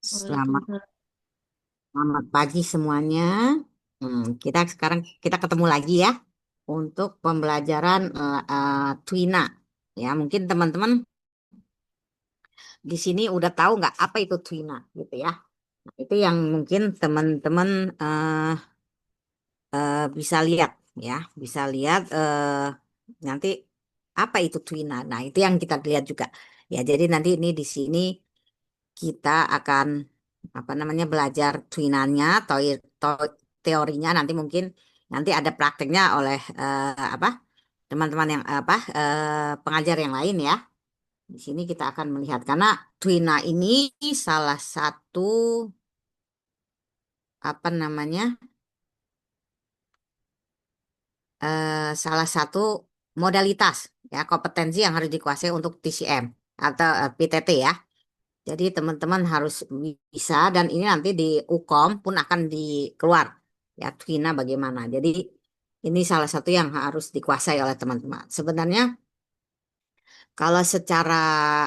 Selamat, Waalaikumsalam. selamat pagi semuanya. Kita sekarang kita ketemu lagi ya untuk pembelajaran Twina. Ya, mungkin teman-teman di sini udah tahu nggak apa itu Twina gitu ya. Nah, itu yang mungkin teman-teman bisa lihat ya, bisa lihat nanti apa itu Twina. Nah, itu yang kita lihat juga. Ya, jadi nanti ini di sini kita akan apa namanya belajar twinannya atau teorinya nanti ada prakteknya oleh apa teman-teman yang apa pengajar yang lain ya. Di sini kita akan melihat karena twina ini salah satu apa namanya salah satu modalitas ya kompetensi yang harus dikuasai untuk TCM atau PTT ya. Jadi teman-teman harus bisa dan ini nanti di UKOM pun akan dikeluar ya Twina bagaimana. Jadi ini salah satu yang harus dikuasai oleh teman-teman. Sebenarnya kalau secara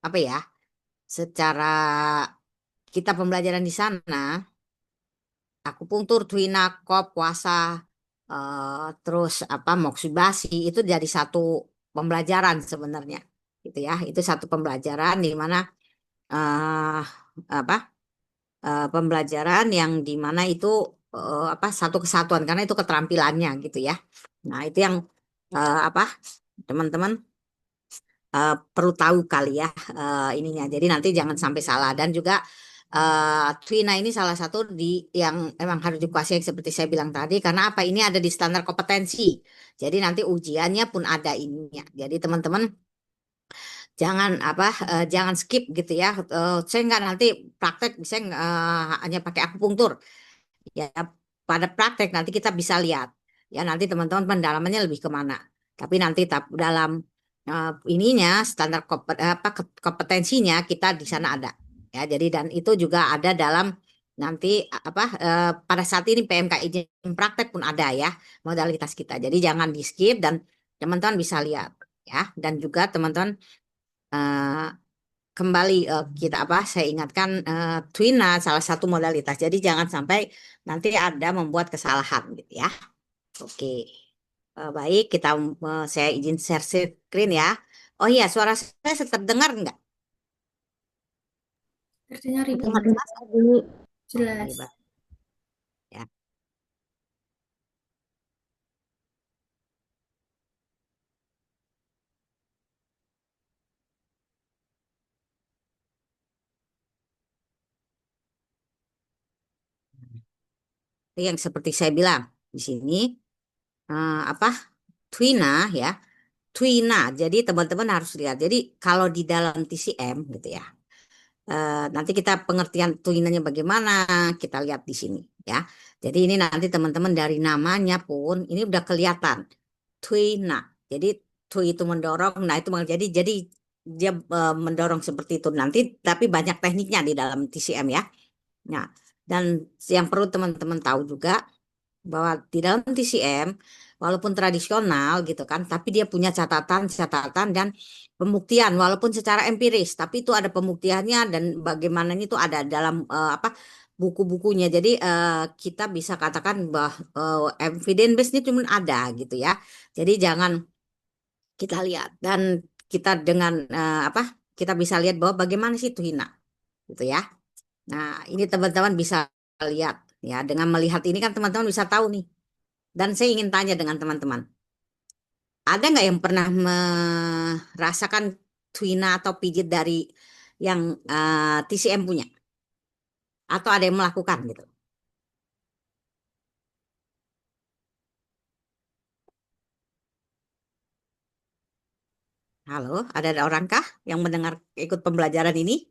apa ya, secara kita pembelajaran di sana, akupunktur, Twina, kop, puasa, terus apa moksibasi itu jadi satu pembelajaran sebenarnya, gitu ya. Itu satu pembelajaran di mana eh apa pembelajaran yang di mana itu apa satu kesatuan karena itu keterampilannya gitu ya. Nah, itu yang apa teman-teman perlu tahu kali ya ininya. Jadi nanti jangan sampai salah dan juga Twina ini salah satu yang emang harus dikuasai seperti saya bilang tadi karena apa ini ada di standar kompetensi. Jadi nanti ujiannya pun ada ininya. Jadi teman-teman jangan skip gitu ya. Saya nggak nanti praktek saya hanya pakai akupunktur. Ya, pada praktek nanti kita bisa lihat. Ya, nanti teman-teman pendalamannya lebih kemana. Tapi nanti dalam ininya standar kompetensinya kita di sana ada. Ya, jadi dan itu juga ada dalam nanti pada saat ini PMK izin praktek pun ada ya modalitas kita. Jadi jangan di skip dan teman-teman bisa lihat ya dan juga teman-teman eh, kembali kita apa saya ingatkan Twina salah satu modalitas. Jadi jangan sampai nanti ada membuat kesalahan gitu ya. Oke. Baik, saya izin share screen ya. Oh iya, suara saya terdengar nggak? Terdengar Ibu. Terdengar jelas? Oke, Jelas. baik ya. Itu yang seperti saya bilang di sini apa Twina ya. Twina. Jadi teman-teman harus lihat. Jadi kalau di dalam TCM gitu ya. Nanti kita pengertian twinanya bagaimana kita lihat di sini ya. Jadi ini nanti teman-teman dari namanya pun ini udah kelihatan twina. Jadi twi itu mendorong, nah itu jadi dia mendorong seperti itu nanti tapi banyak tekniknya di dalam TCM ya. Nah, dan yang perlu teman-teman tahu juga bahwa di dalam TCM walaupun tradisional gitu kan, tapi dia punya catatan-catatan dan pembuktian walaupun secara empiris, tapi itu ada pembuktiannya dan bagaimana itu ada dalam apa buku-bukunya. Jadi kita bisa katakan bahwa evidence base ini cuma ada gitu ya. Jadi jangan kita lihat dan kita dengan apa kita bisa lihat bahwa bagaimana sih itu hina gitu ya. Nah, ini teman-teman bisa lihat ya dengan melihat ini kan teman-teman bisa tahu nih dan saya ingin tanya dengan teman-teman, ada nggak yang pernah merasakan twina atau pijit dari yang TCM punya? Atau ada yang melakukan gitu? Halo, ada orangkah yang mendengar ikut pembelajaran ini?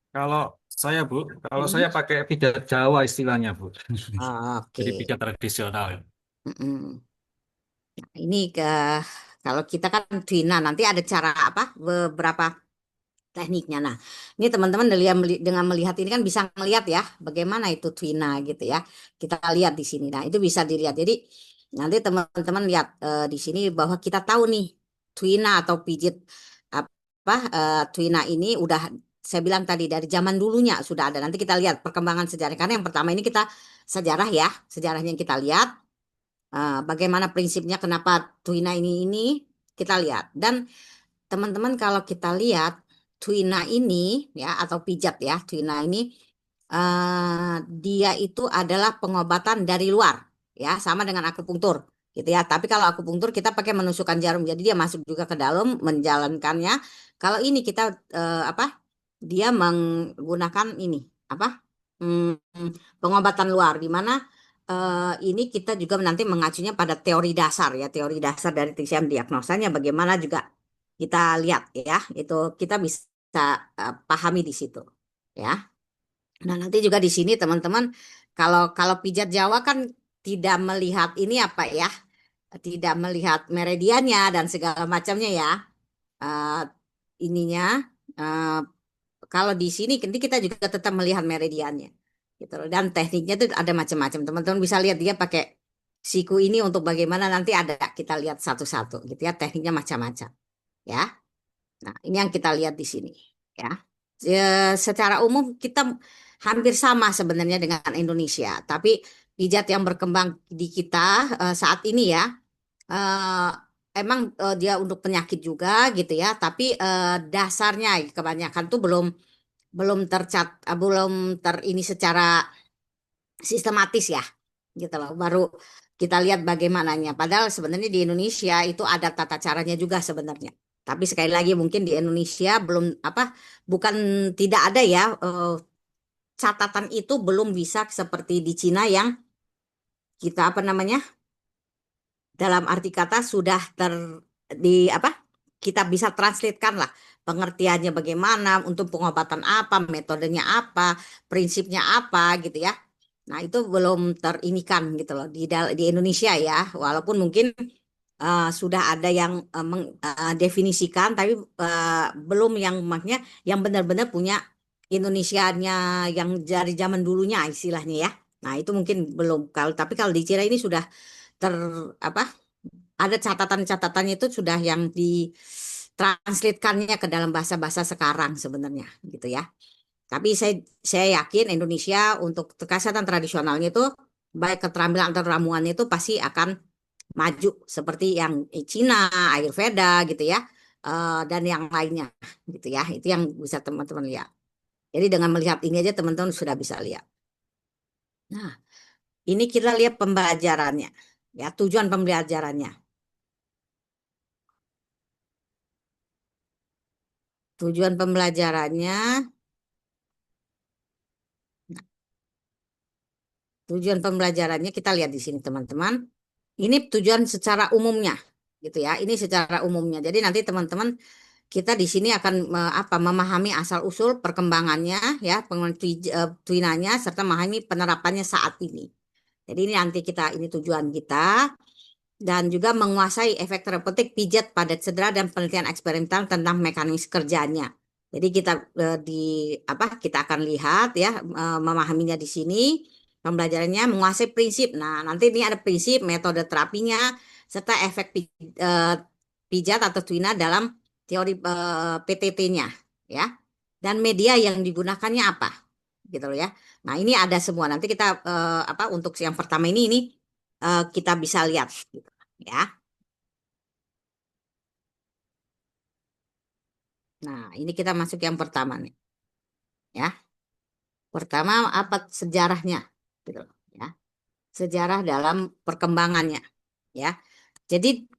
Kalau saya, Bu, kalau Hmm. saya pakai pijat Jawa istilahnya, Bu. Oke. Jadi pijat tradisional. Mm-mm. Ini kalau kita kan twina nanti ada cara apa? Beberapa tekniknya. Nah, ini teman-teman dengan melihat ini kan bisa melihat ya bagaimana itu twina gitu ya. Kita lihat di sini. Nah, itu bisa dilihat. Jadi nanti teman-teman lihat di sini bahwa kita tahu nih twina atau pijit apa twina ini udah saya bilang tadi dari zaman dulunya sudah ada. Nanti kita lihat perkembangan sejarah. Karena yang pertama ini kita sejarah ya, sejarahnya yang kita lihat. Bagaimana prinsipnya kenapa Twina ini kita lihat. Dan teman-teman kalau kita lihat Twina ini ya atau pijat ya Twina ini dia itu adalah pengobatan dari luar ya sama dengan akupunktur gitu ya. Tapi kalau akupunktur kita pakai menusukkan jarum jadi dia masuk juga ke dalam menjalankannya. Kalau ini kita apa? Dia menggunakan ini apa? Pengobatan luar di mana ini kita juga nanti mengacunya pada teori dasar ya, teori dasar dari TCM diagnosanya bagaimana juga kita lihat ya, itu kita bisa pahami di situ ya. Nah, nanti juga di sini teman-teman kalau kalau pijat Jawa kan tidak melihat ini apa ya, tidak melihat meridiannya dan segala macamnya ya. Eh, ininya eh, kalau di sini nanti kita juga tetap melihat meridiannya gitu loh. Dan tekniknya itu ada macam-macam. Teman-teman bisa lihat dia pakai siku ini untuk bagaimana nanti ada kita lihat satu-satu gitu ya. Tekniknya macam-macam ya. Nah, ini yang kita lihat di sini ya. Secara umum kita hampir sama sebenarnya dengan Indonesia, tapi pijat yang berkembang di kita saat ini ya eh, emang dia untuk penyakit juga gitu ya, tapi dasarnya kebanyakan tuh belum belum belum ini secara sistematis ya gitu loh. Baru kita lihat bagaimananya. Padahal sebenarnya di Indonesia itu ada tata caranya juga sebenarnya. Tapi sekali lagi mungkin di Indonesia belum apa bukan tidak ada ya catatan itu belum bisa seperti di Cina yang kita apa namanya dalam arti kata sudah di apa kita bisa translatekan lah pengertiannya bagaimana untuk pengobatan apa metodenya apa prinsipnya apa gitu ya. Nah, itu belum terinikan gitu loh di Indonesia ya. Walaupun mungkin sudah ada yang mendefinisikan, tapi belum yang maknya yang benar-benar punya Indonesianya yang dari zaman dulunya istilahnya ya. Nah, itu mungkin belum. Kalau tapi kalau di Cina ini sudah ter apa? Ada catatan-catatannya itu sudah yang ditranslatekannya ke dalam bahasa-bahasa sekarang sebenarnya gitu ya. Tapi saya yakin Indonesia untuk kesehatan tradisionalnya itu baik keterampilan atau ramuannya itu pasti akan maju seperti yang Cina, Ayurveda gitu ya, dan yang lainnya gitu ya. Itu yang bisa teman-teman lihat. Jadi dengan melihat ini aja teman-teman sudah bisa lihat. Nah, ini kita lihat pembelajarannya, ya tujuan pembelajarannya. Tujuan pembelajarannya, nah, tujuan pembelajarannya kita lihat di sini teman-teman. Ini tujuan secara umumnya, gitu ya. Ini secara umumnya. Jadi nanti teman-teman kita di sini akan apa memahami asal usul perkembangannya ya, pengembangan twinanya serta memahami penerapannya saat ini. Jadi ini nanti kita ini tujuan kita dan juga menguasai efek terapeutik pijat pada cedera dan penelitian eksperimental tentang mekanisme kerjanya. Jadi kita di apa kita akan lihat ya memahaminya di sini pembelajarannya menguasai prinsip. Nah, nanti ini ada prinsip, metode terapinya serta efek pijat atau twina dalam teori PTT-nya ya. Dan media yang digunakannya apa? Gitu loh ya. Nah, ini ada semua. Nanti kita apa untuk yang pertama ini kita bisa lihat gitu ya. Nah, ini kita masuk yang pertama nih, ya. Pertama apa sejarahnya, gitu loh, ya. Sejarah dalam perkembangannya, ya. Jadi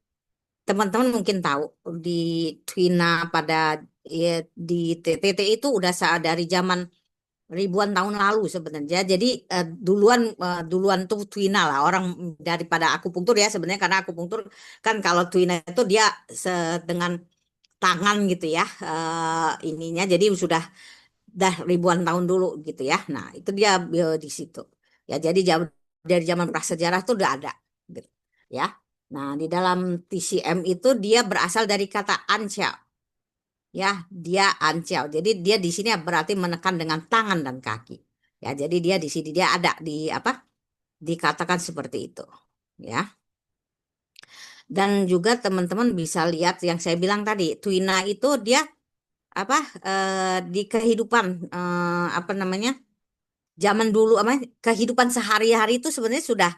teman-teman mungkin tahu di Twina pada ya, di TTT itu udah dari zaman ribuan tahun lalu sebenarnya. Jadi duluan tuh Twina lah orang daripada akupunktur ya sebenarnya karena akupunktur kan kalau Twina itu dia dengan tangan gitu ya ininya jadi sudah dah ribuan tahun dulu gitu ya. Nah, itu dia di situ. Ya, jadi dari zaman prasejarah itu udah ada gitu. Ya. Nah, di dalam TCM itu dia berasal dari kata ancel. Ya, dia ancel. Jadi dia di sini berarti menekan dengan tangan dan kaki. Ya, jadi dia di sini dia ada di apa? Dikatakan seperti itu. Ya. Dan juga teman-teman bisa lihat yang saya bilang tadi, Twina itu dia apa di kehidupan apa namanya zaman dulu apa kehidupan sehari-hari itu sebenarnya sudah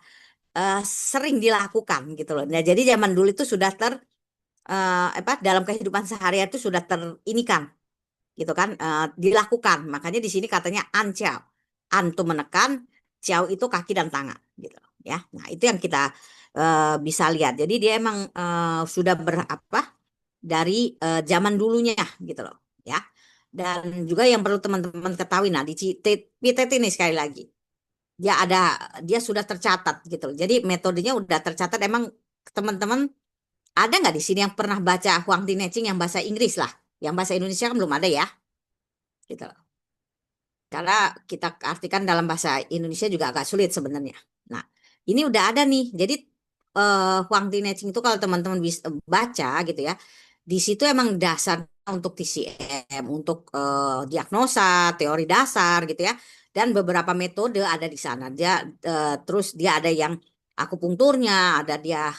eh, sering dilakukan gitu loh. Nah, jadi zaman dulu itu sudah apa dalam kehidupan sehari-hari itu sudah terinikan gitu kan dilakukan. Makanya di sini katanya ancau. An itu menekan, ciao itu kaki dan tangan gitu ya. Nah, itu yang kita bisa lihat. Jadi dia emang sudah berapa dari zaman dulunya gitu loh ya. Dan juga yang perlu teman-teman ketahui nah di PTT ini sekali lagi dia ada dia sudah tercatat gitu loh. Jadi metodenya udah tercatat emang teman-teman ada nggak di sini yang pernah baca Huang Tinecing yang bahasa Inggris lah. Yang bahasa Indonesia kan belum ada ya gitu loh. Karena kita artikan dalam bahasa Indonesia juga agak sulit sebenarnya. Nah, ini udah ada nih. Jadi Huang Tinecing itu kalau teman-teman bisa baca gitu ya, di situ emang dasar untuk TCM, untuk diagnosa, teori dasar gitu ya, dan beberapa metode ada di sana. Dia terus dia ada yang akupunkturnya, ada dia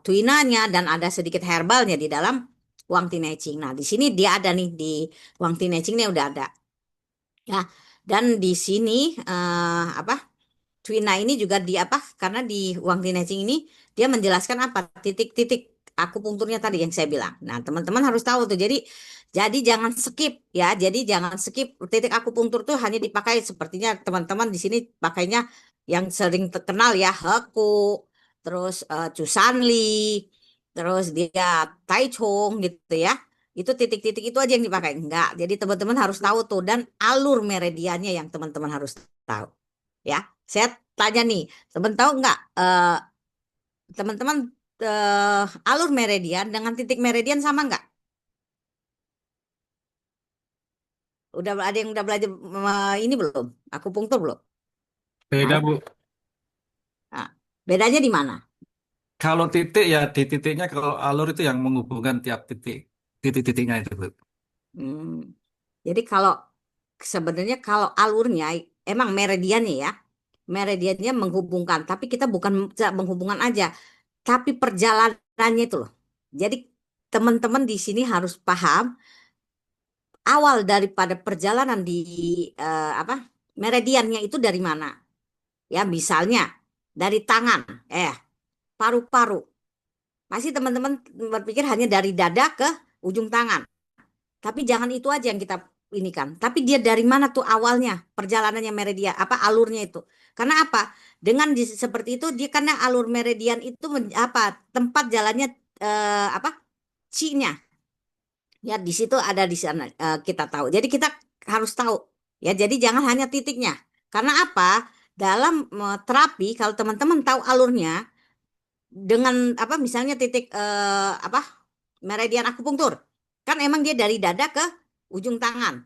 tuinanya, dan ada sedikit herbalnya di dalam Huang Tinecing. Nah, di sini dia ada nih di Huang Tinecing nih udah ada. Ya, dan di sini apa Twina ini juga di apa? Karena di uang dinecing ini dia menjelaskan apa titik-titik akupunkturnya tadi yang saya bilang. Nah, teman-teman harus tahu tuh. Jadi jangan skip ya. Jadi jangan skip titik akupunktur tuh hanya dipakai sepertinya teman-teman di sini pakainya yang sering terkenal ya Heku, terus Cusanli, terus dia Tai Chong gitu ya. Itu titik-titik itu aja yang dipakai. Enggak. Jadi teman-teman harus tahu tuh dan alur meridiannya yang teman-teman harus tahu. Ya, saya tanya nih, teman tahu nggak teman-teman alur meridian dengan titik meridian sama nggak? Udah ada yang udah belajar ini belum? Akupunktur belum? Beda, Halo? Bu. Nah, bedanya di mana? Kalau titik ya di titiknya, kalau alur itu yang menghubungkan tiap titik. Titik-titiknya itu, Bu. Hmm, jadi kalau sebenarnya kalau alurnya emang meridiannya ya, meridiannya menghubungkan, tapi kita bukan menghubungkan aja, tapi perjalanannya itu loh. Jadi teman-teman di sini harus paham awal daripada perjalanan di apa meridiannya itu dari mana ya misalnya dari tangan paru-paru pasti teman-teman berpikir hanya dari dada ke ujung tangan tapi jangan itu aja yang kita ini kan tapi dia dari mana tuh awalnya perjalanannya meridian apa alurnya itu karena apa dengan seperti itu dia karena alur meridian itu apa tempat jalannya apa C-nya. Ya, di situ ada di sana kita tahu. Jadi kita harus tahu ya. Jadi jangan hanya titiknya. Karena apa? Dalam terapi kalau teman-teman tahu alurnya dengan apa misalnya titik apa meridian akupunktur. Kan emang dia dari dada ke ujung tangan,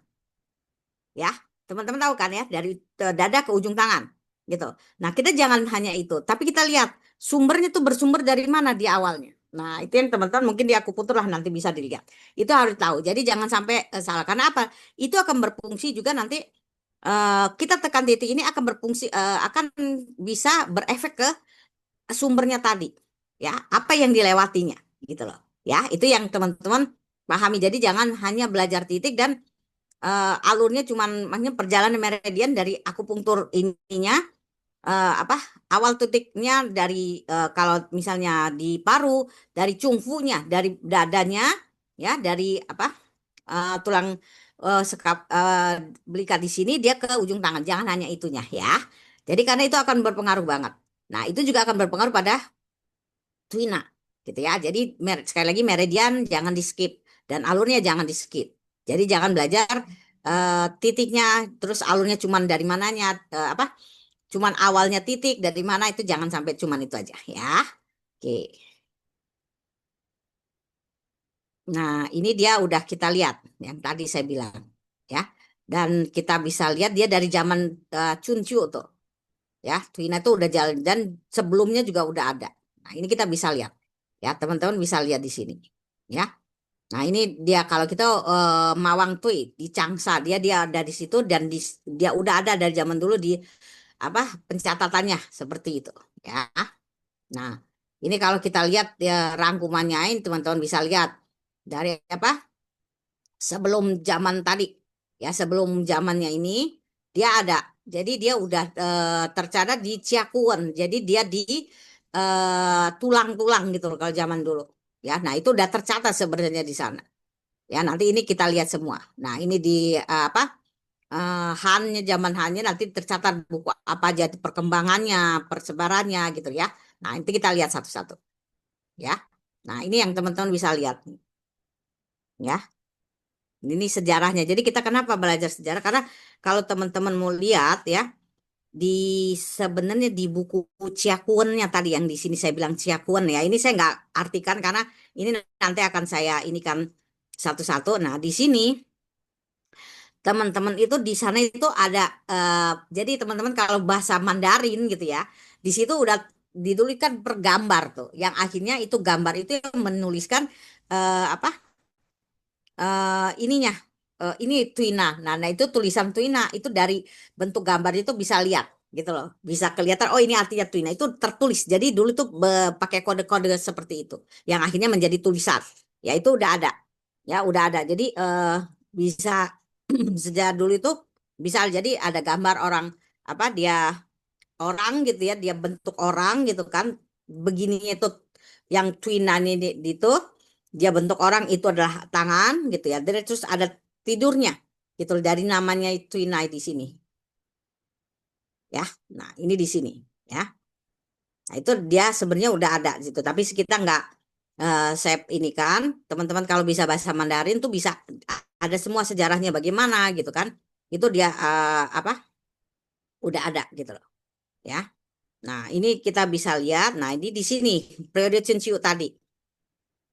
ya. Teman-teman tahu kan ya dari dada ke ujung tangan gitu. Nah, kita jangan hanya itu, tapi kita lihat sumbernya tuh bersumber dari mana di awalnya. Nah, itu yang teman-teman mungkin di akupunktur lah nanti bisa dilihat. Itu harus tahu. Jadi jangan sampai salah. Karena apa? Itu akan berfungsi juga nanti kita tekan titik ini akan berfungsi akan bisa berefek ke sumbernya tadi. Ya, apa yang dilewatinya gitu loh. Ya, itu yang teman-teman pahami. Jadi jangan hanya belajar titik dan alurnya cuman maksudnya perjalanan meridian dari akupunktur ininya apa awal titiknya dari kalau misalnya di paru dari cungfunya dari dadanya ya dari apa tulang sekap belikat di sini dia ke ujung tangan jangan hanya itunya ya jadi karena itu akan berpengaruh banget nah itu juga akan berpengaruh pada Twina gitu ya. Jadi sekali lagi meridian jangan di skip dan alurnya jangan di skip. Jadi jangan belajar titiknya terus alurnya cuman dari mananya apa? Cuman awalnya titik dari mana itu jangan sampai cuman itu aja ya. Oke. Nah, ini dia udah kita lihat yang tadi saya bilang ya. Dan kita bisa lihat dia dari zaman Chunchu tuh ya. Twina tuh udah jalan dan sebelumnya juga udah ada. Nah, ini kita bisa lihat. Ya, teman-teman bisa lihat di sini. Ya. Nah, ini dia kalau kita Mawang Tui di Changsa, dia dia ada di situ dan dia udah ada dari zaman dulu di apa pencatatannya seperti itu, ya. Nah, ini kalau kita lihat ya rangkumannya ini teman-teman bisa lihat dari apa sebelum zaman tadi, ya sebelum zamannya ini dia ada. Jadi dia udah tercatat di Ciakuan. Jadi dia di tulang-tulang gitu loh kalau zaman dulu. Ya, nah itu udah tercatat sebenarnya di sana. Ya, nanti ini kita lihat semua. Nah, ini di apa? Han-nya zaman Han-nya nanti tercatat buku apa aja perkembangannya, persebarannya gitu ya. Nah, nanti kita lihat satu-satu ya. Nah, ini yang teman-teman bisa lihat ya. Ini sejarahnya. Jadi kita kenapa belajar sejarah? Karena kalau teman-teman mau lihat ya, di sebenarnya di buku Ciakuannya tadi yang di sini saya bilang Ciakuan ya. Ini saya nggak artikan karena ini nanti akan saya ini kan satu-satu. Nah, di sini teman-teman itu di sana itu ada jadi teman-teman kalau bahasa Mandarin gitu ya, di situ udah dituliskan per gambar tuh. Yang akhirnya itu gambar itu yang menuliskan apa ininya ini Twina. Nah itu tulisan Twina itu dari bentuk gambar itu bisa lihat gitu loh. Bisa kelihatan oh ini artinya Twina itu tertulis. Jadi dulu tuh pakai kode-kode seperti itu yang akhirnya menjadi tulisan. Ya itu udah ada. Ya udah ada. Jadi bisa sejak dulu itu bisa jadi ada gambar orang apa dia orang gitu ya, dia bentuk orang gitu kan. Begininya itu yang Twina ini itu dia bentuk orang itu adalah tangan gitu ya. Terus ada tidurnya gitu dari namanya Twina di sini ya. Nah, ini di sini ya. Nah, itu dia sebenarnya udah ada gitu. Tapi kita nggak save ini kan. Teman-teman kalau bisa bahasa Mandarin tuh bisa ada semua sejarahnya bagaimana gitu kan. Itu dia apa? Udah ada gitu loh ya. Nah, ini kita bisa lihat. Nah, ini di sini periode Cinciu tadi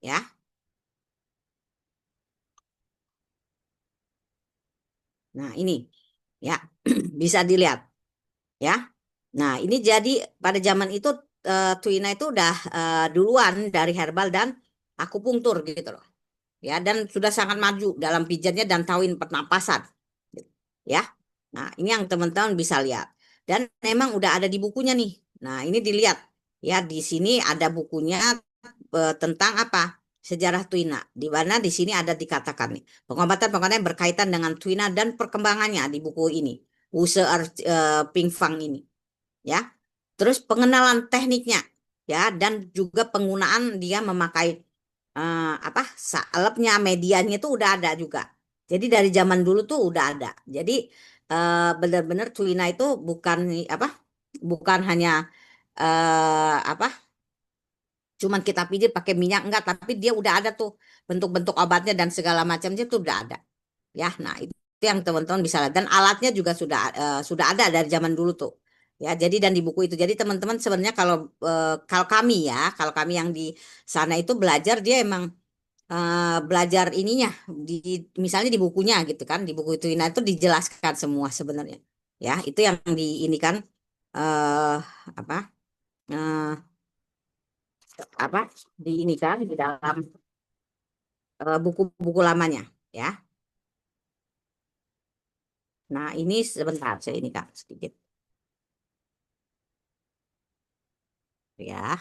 ya. Nah, ini ya bisa dilihat ya. Nah, ini jadi pada zaman itu Tuina itu udah duluan dari herbal dan akupunktur gitu loh. Ya, dan sudah sangat maju dalam pijatnya dan tauin pernapasan. Ya. Nah, ini yang teman-teman bisa lihat. Dan memang udah ada di bukunya nih. Nah, ini dilihat. Ya, di sini ada bukunya tentang apa? Sejarah Tuina. Di mana di sini ada dikatakan nih. Pengobatan-pengobatan yang berkaitan dengan Tuina dan perkembangannya di buku ini. Wuse Pingfang ini. Ya. Terus pengenalan tekniknya. Ya, dan juga penggunaan dia memakai apa salepnya medianya itu udah ada juga. Jadi dari zaman dulu tuh udah ada. Jadi benar-benar Culina itu bukan apa bukan hanya apa cuman kita pijit pakai minyak enggak, tapi dia udah ada tuh bentuk-bentuk obatnya dan segala macamnya tuh udah ada. Ya, nah itu yang teman-teman bisa lihat dan alatnya juga sudah ada dari zaman dulu tuh. Ya, jadi dan di buku itu. Jadi teman-teman sebenarnya kalau kami ya, kalau kami yang di sana itu belajar dia emang belajar ininya di misalnya di bukunya gitu kan, di buku itu nah itu dijelaskan semua sebenarnya. Ya, itu yang di ini kan eh apa? eh apa di ini kan di dalam buku-buku lamanya ya. Nah, ini sebentar saya ini Kak sedikit ya.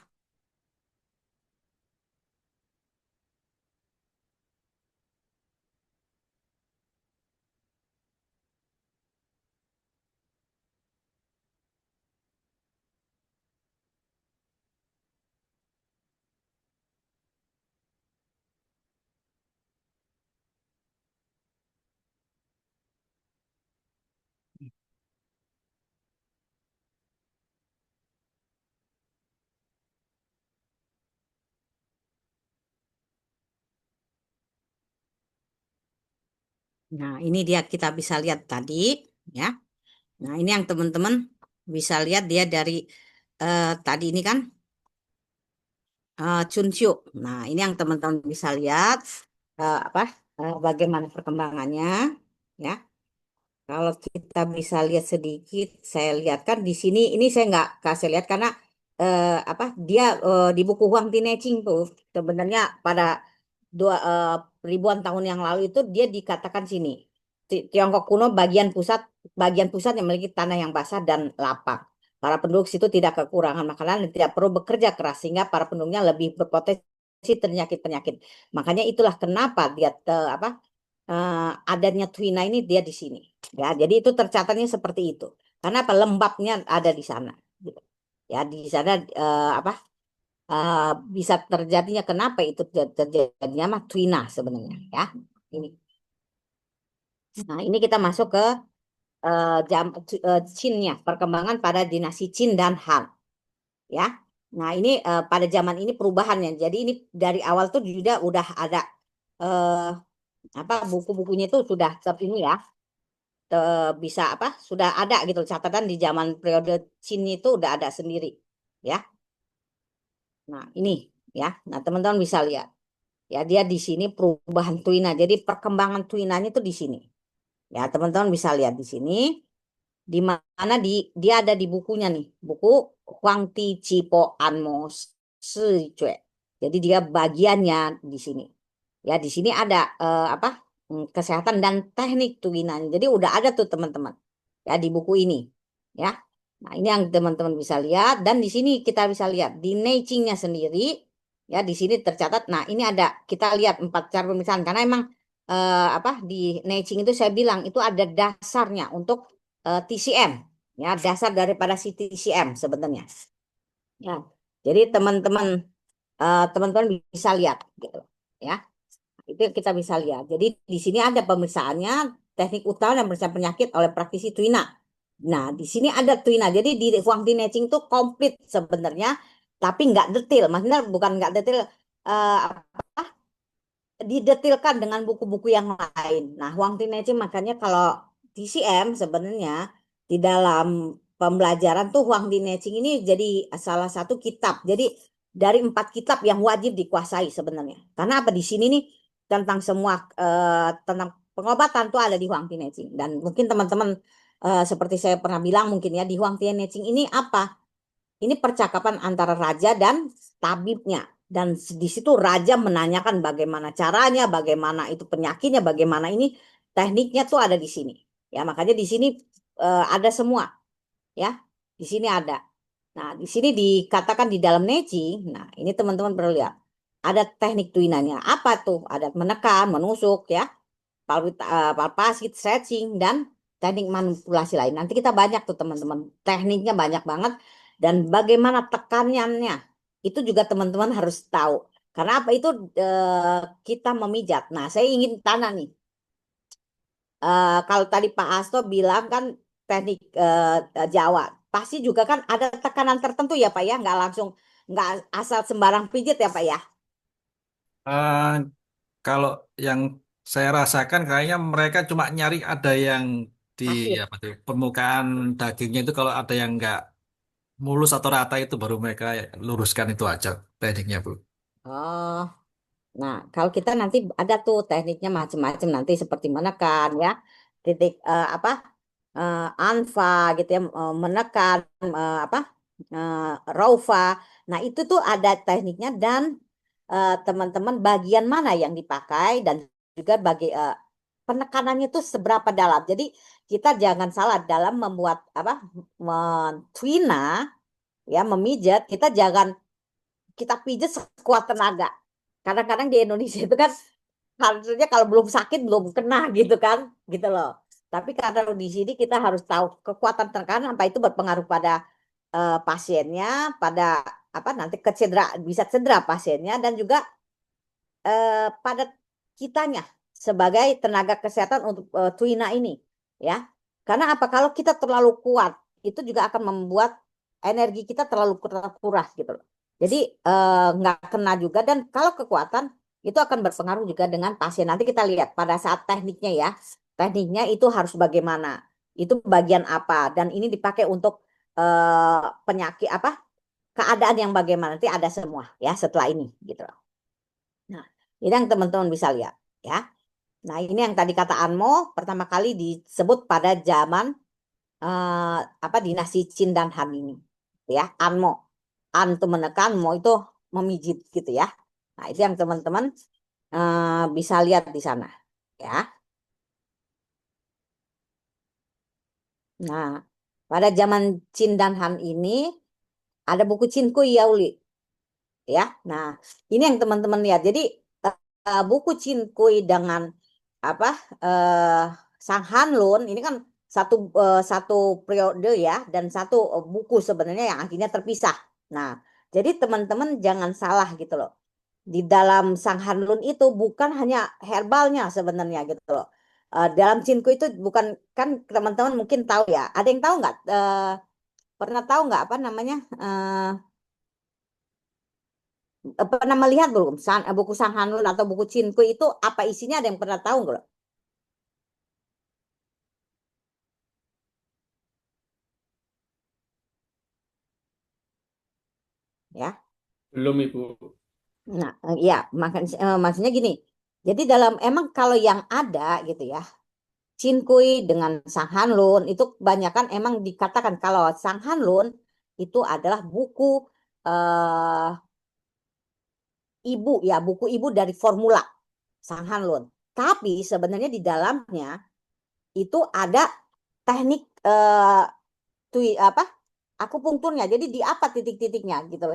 Nah, ini dia kita bisa lihat tadi ya. Nah, ini yang teman-teman bisa lihat dia dari tadi ini kan Chuncu. Nah, ini yang teman-teman bisa lihat apa bagaimana perkembangannya ya. Kalau kita bisa lihat sedikit, saya lihat kan di sini ini saya nggak kasih lihat karena apa dia di buku Huang Tinecing tuh sebenarnya pada ribuan tahun yang lalu itu dia dikatakan sini Tiongkok kuno bagian pusat yang memiliki tanah yang basah dan lapang. Para penduduk situ tidak kekurangan makanan dan tidak perlu bekerja keras sehingga para penduduknya lebih berpotensi ternyakit penyakit. Makanya itulah kenapa dia apa adanya Twina ini dia di sini. Ya, jadi itu tercatatnya seperti itu. Karena apa? Lembabnya ada di sana. Gitu. Ya, di sana apa? eh, bisa terjadinya kenapa itu terjadinya mah Twina sebenarnya ya. Ini. Nah, ini kita masuk ke Qin-nya, perkembangan pada dinasti Qin dan Han, ya. Nah, ini pada zaman ini perubahannya. Jadi ini dari awal tuh juga udah ada eh, apa buku-bukunya itu sudah ini ya, bisa apa? Sudah ada gitu catatan di zaman periode Qin itu udah ada sendiri, ya. Nah, ini ya. Nah, teman-teman bisa lihat. Ya, dia di sini perubahan Tuina. Jadi perkembangan Tuinanya itu di sini. Ya, teman-teman bisa lihat di sini. Di mana dia ada di bukunya nih, buku Huang Ti Chi Po Anmo Si Cue. Jadi dia bagiannya di sini. Ya, di sini ada apa? Kesehatan dan teknik tuinanya. Jadi udah ada tuh teman-teman. Ya, di buku ini. Ya. Nah, ini yang teman-teman bisa lihat dan di sini kita bisa lihat di Neicing-nya sendiri ya di sini tercatat. Nah, ini ada kita lihat 4 cara pemisahan karena emang apa di Neicing itu saya bilang itu ada dasarnya untuk TCM ya dasar daripada si TCM sebenarnya ya jadi teman-teman bisa lihat gitu ya itu yang kita bisa lihat jadi di sini ada pemeriksaannya teknik utama dan pemeriksaan penyakit oleh praktisi Twina. Nah di sini ada Twina jadi di Huang Di Netching itu komplit sebenarnya tapi nggak detail maksudnya bukan nggak detail eh, didetilkan dengan buku-buku yang lain. Nah, Huang Tineci makanya kalau TCM sebenarnya di dalam pembelajaran tuh Huang Tineci ini jadi salah satu kitab. Jadi dari 4 kitab yang wajib dikuasai sebenarnya. Karena apa di sini nih tentang semua tentang pengobatan tuh ada di Huang Tineci. Dan mungkin teman-teman seperti saya pernah bilang mungkin ya di Huang Tineci ini apa? Ini percakapan antara raja dan tabibnya. Dan di situ raja menanyakan bagaimana caranya, bagaimana itu penyakitnya, bagaimana ini tekniknya tuh ada di sini. Ya, makanya di sini ada semua, ya. Di sini ada. Nah, di sini dikatakan di dalam Neji. Nah, ini teman-teman perlu lihat. Ada teknik tuinannya. Apa tuh? Ada menekan, menusuk, ya, palpasi, stretching, dan teknik manipulasi lain. Nanti kita banyak tuh teman-teman. Tekniknya banyak banget. Dan bagaimana tekanannya. Itu juga teman-teman harus tahu. Karena apa itu kita memijat. Nah, saya ingin tanya nih. Kalau tadi Pak Asto bilang kan teknik Jawa. Pasti juga kan ada tekanan tertentu ya Pak ya. Nggak asal sembarang pijit ya Pak ya. Eh, kalau yang saya rasakan kayaknya mereka cuma nyari ada yang di Sakit. apa tuh permukaan dagingnya itu kalau ada yang nggak mulus atau rata itu baru mereka luruskan itu aja tekniknya Bu. Oh. Nah, kalau kita nanti ada tuh tekniknya macam-macam nanti seperti menekan ya, titik apa anfa gitu ya, menekan apa eh, raufa. Nah, itu tuh ada tekniknya dan teman-teman bagian mana yang dipakai dan juga penekanannya itu seberapa dalam. Jadi kita jangan salah dalam membuat apa twina ya memijat kita jangan kita pijat sekuat tenaga. Kadang-kadang di Indonesia itu kan harusnya kalau belum sakit belum kena gitu kan, gitu loh. Tapi karena di sini kita harus tahu kekuatan tekanan apa itu berpengaruh pada pasiennya, pada apa nanti kecedera bisa cedera pasiennya dan juga pada kitanya sebagai tenaga kesehatan untuk Twina ini, ya. Karena apa kalau kita terlalu kuat itu juga akan membuat energi kita terlalu kuras gitu loh. Jadi nggak kena juga dan kalau kekuatan itu akan berpengaruh juga dengan pasien. Nanti kita lihat pada saat tekniknya ya. Tekniknya itu harus bagaimana. Itu bagian apa dan ini dipakai untuk penyakit apa? Keadaan yang bagaimana nanti ada semua ya setelah ini gitu loh. Nah, ini yang teman-teman bisa lihat ya. Nah, ini yang tadi kata Anmo pertama kali disebut pada zaman apa dinasti Qin dan Han ini ya Anmo an itu menekan mo itu memijit gitu ya nah itu yang teman-teman bisa lihat di sana ya nah pada zaman Qin dan Han ini ada buku Qin Kui Yaoli ya nah ini yang teman-teman lihat jadi buku Qin Kui dengan apa eh, Sang Hanlun ini kan satu periode ya dan satu buku sebenarnya yang akhirnya terpisah. Nah, jadi teman-teman jangan salah gitu loh. Di dalam Sang Hanlun itu bukan hanya herbalnya sebenarnya gitu loh. Dalam Cinku itu bukan, kan teman-teman mungkin tahu ya. Ada yang tahu nggak? Pernah tahu nggak apa namanya? Pernah melihat belum buku Sang Hanlun atau buku Cinku itu apa isinya? Ada yang pernah tahu nggak? Ya. Belum Ibu. Nah, ya, maksudnya gini. Jadi dalam emang kalau yang ada gitu ya, Cinkui dengan Sang Hanlun itu kebanyakan emang dikatakan kalau Sang Hanlun itu adalah buku eh, ibu ya, buku ibu dari formula Sang Hanlun. Tapi sebenarnya di dalamnya itu ada teknik apa akupunkturnya. Jadi di apa titik-titiknya gitu loh.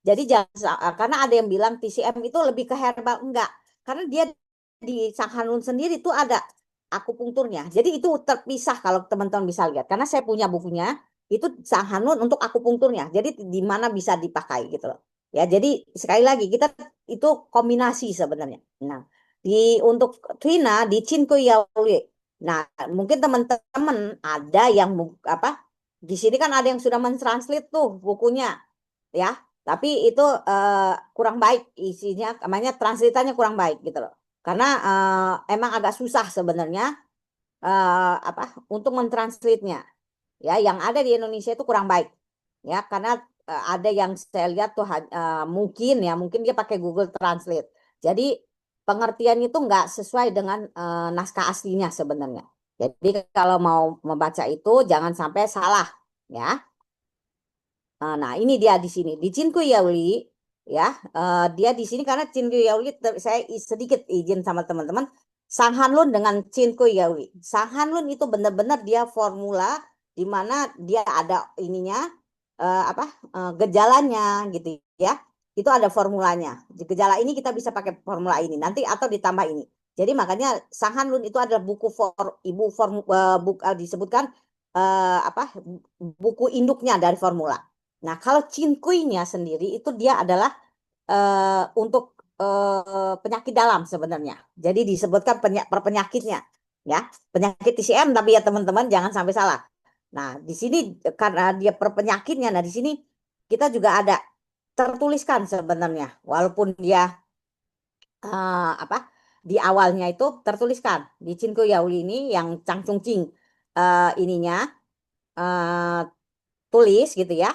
Jadi jangan karena ada yang bilang TCM itu lebih ke herbal, enggak. Karena dia di Sang Hanun sendiri tuh ada akupunkturnya. Jadi itu terpisah kalau teman-teman bisa lihat. Karena saya punya bukunya, itu Sang Hanun untuk akupunkturnya. Jadi di mana bisa dipakai gitu loh. Ya, jadi sekali lagi kita itu kombinasi sebenarnya. Nah, untuk Trina di Chinko Yaoli. Nah, mungkin teman-teman ada yang apa di sini kan ada yang sudah mentranslate tuh bukunya ya, tapi itu kurang baik isinya, namanya translatannya kurang baik gitu loh. Karena emang agak susah sebenarnya apa untuk mentranslate-nya. Ya, yang ada di Indonesia itu kurang baik. Ya, karena ada yang saya lihat tuh mungkin dia pakai Google Translate. Jadi pengertiannya itu nggak sesuai dengan naskah aslinya sebenarnya. Jadi kalau mau membaca itu jangan sampai salah ya. Nah, ini dia di sini di Cinku Yauli ya. Dia di sini karena Cinku Yauli saya sedikit izin sama teman-teman. Sang Hanlun dengan Cinku Yauli. Sang Hanlun itu benar-benar dia formula di mana dia ada ininya apa gejalanya gitu ya. Itu ada formulanya. Di gejala ini kita bisa pakai formula ini nanti atau ditambah ini. Jadi makanya Sang Hanlun itu adalah buku ibu disebutkan apa buku induknya dari formula. Nah, kalau cinkuinya sendiri itu dia adalah untuk penyakit dalam sebenarnya. Jadi disebutkan per penyakitnya, ya penyakit TCM tapi ya teman-teman jangan sampai salah. Nah, di sini karena dia per penyakitnya, nah di sini kita juga ada tertuliskan sebenarnya, walaupun dia apa di awalnya itu tertuliskan di Cinku Yauli ini yang Chang Chung Ching ininya eh, tulis gitu ya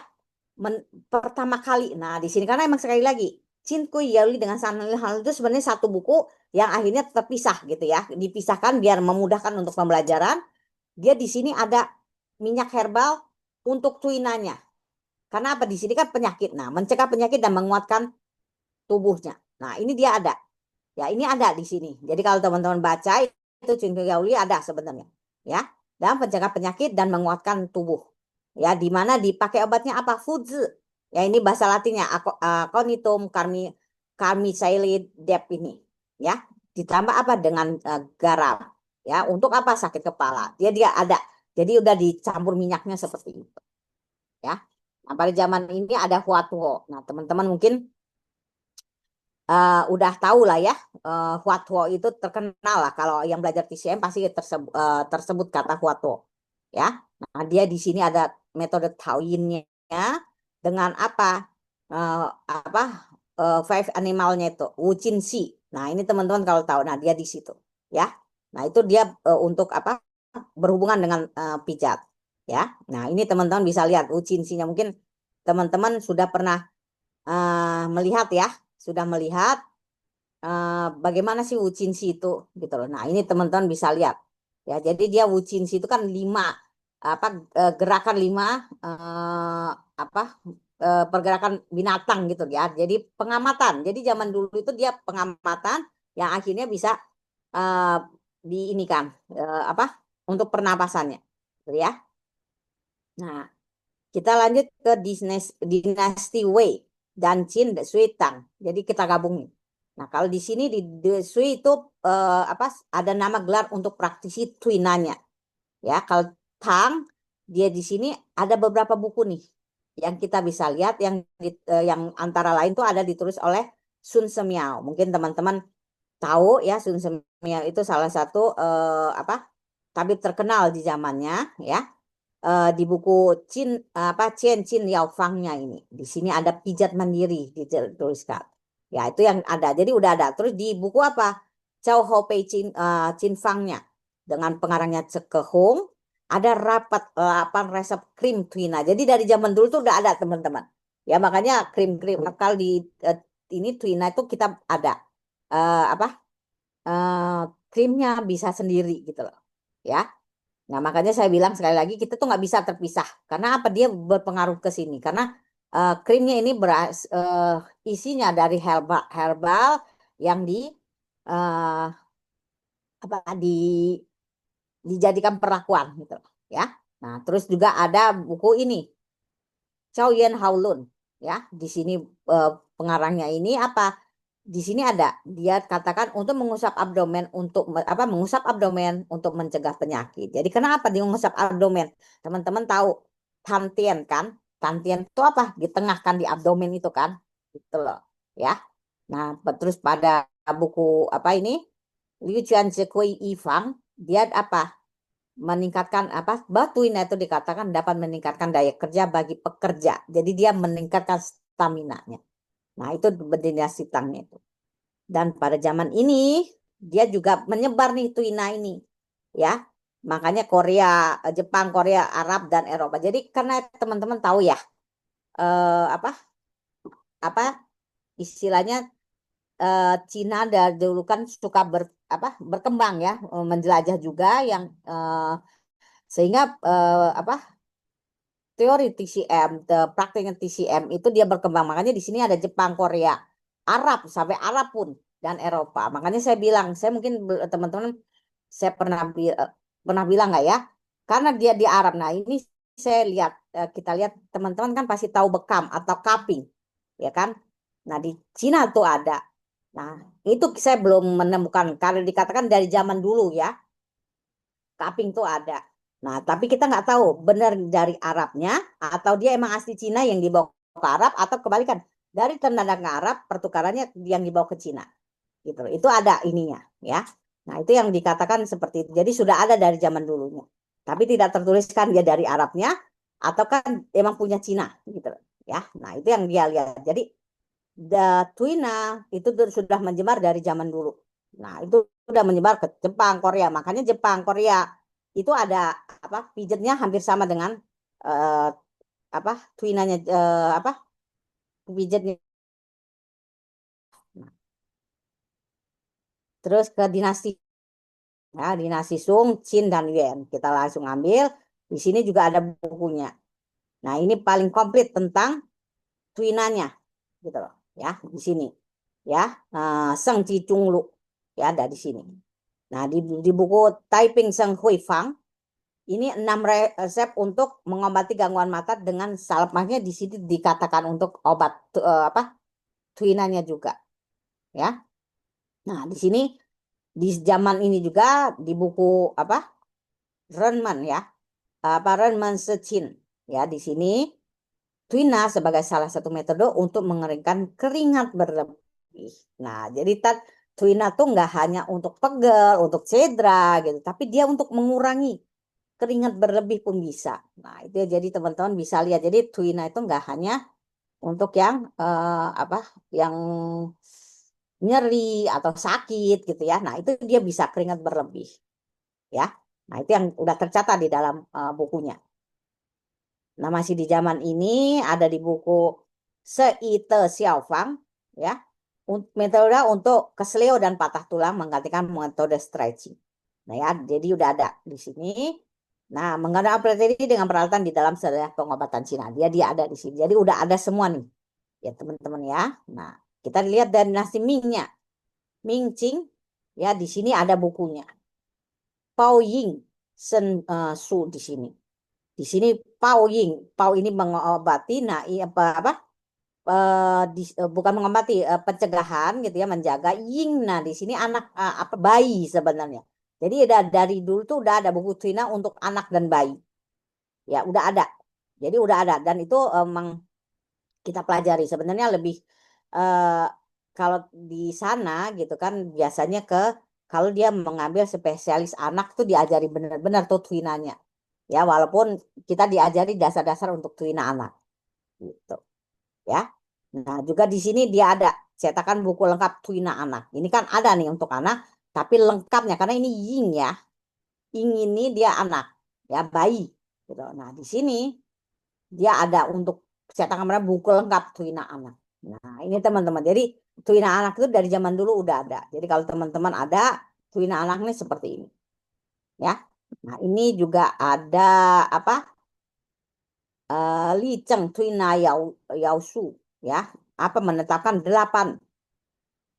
pertama kali. Nah, di sini karena emang sekali lagi, Cinku Yaoli dengan Sanil Hal itu sebenarnya satu buku yang akhirnya terpisah gitu ya, dipisahkan biar memudahkan untuk pembelajaran. Dia di sini ada minyak herbal untuk tuinanya. Karena apa di sini kan penyakit. Nah, mencegah penyakit dan menguatkan tubuhnya. Nah, ini dia ada. Ya, ini ada di sini. Jadi kalau teman-teman baca itu Cinku Yaoli ada sebenarnya. Ya, dan mencegah penyakit dan menguatkan tubuh. Ya, di mana dipakai obatnya apa? Fudzi. Ya, ini bahasa Latinnya Aconitum carmichaelis dep ini. Ya, ditambah apa dengan garam. Ya, untuk apa? Sakit kepala. Dia ada. Jadi udah dicampur minyaknya seperti itu. Ya. Nah, pada zaman ini ada huatuo. Nah, teman-teman mungkin udah tahu lah ya, Huatwo itu terkenal lah kalau yang belajar TCM pasti tersebut kata Huatwo ya. Nah, dia di sini ada metode Taoyinnya dengan apa apa five animalnya itu Wucin Si. Nah, ini teman-teman kalau tahu, nah dia di situ ya. Nah, itu dia untuk apa berhubungan dengan pijat ya. Nah, ini teman-teman bisa lihat Wucin Si-nya, mungkin teman-teman sudah pernah melihat ya, sudah melihat bagaimana sih wucinsi itu gitu loh. Nah, ini teman-teman bisa lihat. Ya, jadi dia wucinsi itu kan lima apa gerakan lima apa pergerakan binatang gitu ya. Jadi pengamatan. Jadi zaman dulu itu dia pengamatan yang akhirnya bisa eh, di ini kan apa untuk pernapasannya. Gitu ya. Nah, kita lanjut ke dinasti Wei dan Qin Sui Tang. Jadi kita gabungin. Nah, kalau di sini di Sui itu apa ada nama gelar untuk praktisi Twinanya. Ya, kalau Tang dia di sini ada beberapa buku nih yang kita bisa lihat yang antara lain tuh ada ditulis oleh Sun Semiao. Mungkin teman-teman tahu ya Sun Semiao itu salah satu apa tabib terkenal di zamannya ya. Di buku Cien Chin Liao Fangnya ini. Di sini ada pijat mandiri dituliskan. Ya, itu yang ada. Jadi udah ada. Terus di buku apa? Chow Ho Pei Chin Fangnya dengan pengarangnya Cekehung ada rapat 8 resep krim tuna. Jadi dari zaman dulu tuh udah ada teman-teman. Ya makanya krim-krim akal di ini tuna itu kita ada apa krimnya bisa sendiri gitu loh. Ya. Nah, makanya saya bilang sekali lagi kita tuh nggak bisa terpisah. Karena apa? Dia berpengaruh ke sini. Karena krimnya ini isinya dari herbal, herbal yang eh, apa dijadikan perlakuan gitu, ya. Nah, terus juga ada buku ini Chow Yuen Haolun, ya. Di sini pengarangnya ini apa? Di sini ada dia katakan untuk mengusap abdomen untuk apa mengusap abdomen untuk mencegah penyakit. Jadi kenapa dia mengusap abdomen? Teman-teman tahu tantien kan? Tantien itu apa? Ditengahkan di abdomen itu kan? Gitu loh, ya. Nah, terus pada buku apa ini Liu Chuan Zikui Yifang dia apa? Meningkatkan apa? Batuin itu dikatakan dapat meningkatkan daya kerja bagi pekerja. Jadi dia meningkatkan stamina-nya. Nah, itu berdinasti tangnya itu. Dan pada zaman ini dia juga menyebar nih tuina ini, ya. Makanya Korea, Jepang, Korea, Arab dan Eropa. Jadi karena teman-teman tahu ya apa apa istilahnya Cina dari dulu kan suka berkembang ya, menjelajah juga yang sehingga apa teori TCM, prakteknya TCM itu dia berkembang. Makanya di sini ada Jepang, Korea, Arab sampai Arab pun dan Eropa. Makanya saya bilang, saya mungkin teman-teman saya pernah bilang nggak ya? Karena dia di Arab. Nah, ini saya lihat kita lihat teman-teman kan pasti tahu bekam atau kaping, ya kan? Nah, di Cina tuh ada. Nah, itu saya belum menemukan karena dikatakan dari zaman dulu ya. Kaping tuh ada. Nah, tapi kita nggak tahu benar dari Arabnya atau dia emang asli Cina yang dibawa ke Arab atau kebalikan. Dari tenaga ke Arab pertukarannya yang dibawa ke Cina. Gitu. Itu ada ininya, ya. Nah, itu yang dikatakan seperti itu. Jadi sudah ada dari zaman dulunya. Tapi tidak tertuliskan dia dari Arabnya atau kan emang punya Cina gitu, ya. Nah, itu yang dia lihat. Jadi Twina itu sudah menjemar dari zaman dulu. Nah, itu sudah menyebar ke Jepang, Korea. Makanya Jepang, Korea itu ada apa pijatnya hampir sama dengan eh, apa Twinanya apa pijatnya. Nah, terus ke dinasti ya, dinasti Sung, Qin dan Yuan. Kita langsung ambil. Di sini juga ada bukunya. Nah, ini paling komplit tentang Twinanya gitu loh, ya, di sini. Ya, Seng Ji Chung Lu ya ada di sini. Nah, di buku Taiping Seng Hui Fang, ini 6 resep untuk mengobati gangguan mata dengan salepnya di sini dikatakan untuk obat apa tuinannya juga, ya. Nah, di sini di zaman ini juga di buku apa Renman ya, apa Renman Sechin ya di sini tuina sebagai salah satu metode untuk mengeringkan keringat berlebih. Nah, jadi tuina tuh nggak hanya untuk pegel, untuk cedera gitu, tapi dia untuk mengurangi keringat berlebih pun bisa. Nah, itu ya, jadi teman-teman bisa lihat. Jadi Twina itu nggak hanya untuk yang apa, yang nyeri atau sakit gitu ya. Nah, itu dia bisa keringat berlebih ya. Nah, itu yang udah tercatat di dalam bukunya. Nah, masih di zaman ini ada di buku Seite Xiaofang ya. Metode untuk kesleo dan patah tulang menggantikan metode stretching. Nah ya, jadi udah ada di sini. Nah, menggunakan aplikasi ini dengan peralatan di dalam setelah pengobatan Cina. Dia ada di sini. Jadi udah ada semua nih. Ya, teman-teman ya. Nah, kita lihat dari dinasti Ming-nya. Ming Qing ya di sini ada bukunya. Pao Ying Sen Su di sini. Di sini Pao Ying. Pao ini mengobati nah apa apa? bukan mengobati, pencegahan gitu ya, menjaga Ying. Nah, di sini anak, apa, bayi sebenarnya. Jadi dari dulu tuh udah ada buku Twina untuk anak dan bayi. Ya, udah ada. Jadi udah ada dan itu emang kita pelajari sebenarnya lebih, eh, kalau di sana gitu kan biasanya kalau dia mengambil spesialis anak tuh diajari benar-benar tuh Twinanya. Ya, walaupun kita diajari dasar-dasar untuk Twina anak gitu ya. Nah, juga di sini dia ada cetakan buku lengkap Twina anak. Ini kan ada nih untuk anak, tapi lengkapnya karena ini Ying ya. Ying ini dia anak, ya bayi. Gitu. Nah, di sini dia ada untuk cetakan mana buku lengkap Twina anak. Nah, ini teman-teman. Jadi Twina anak itu dari zaman dulu udah ada. Jadi kalau teman-teman ada Twina anak ini seperti ini, ya. Nah, ini juga ada apa? Li Cheng Twina Yao Su, ya. Apa menetapkan 8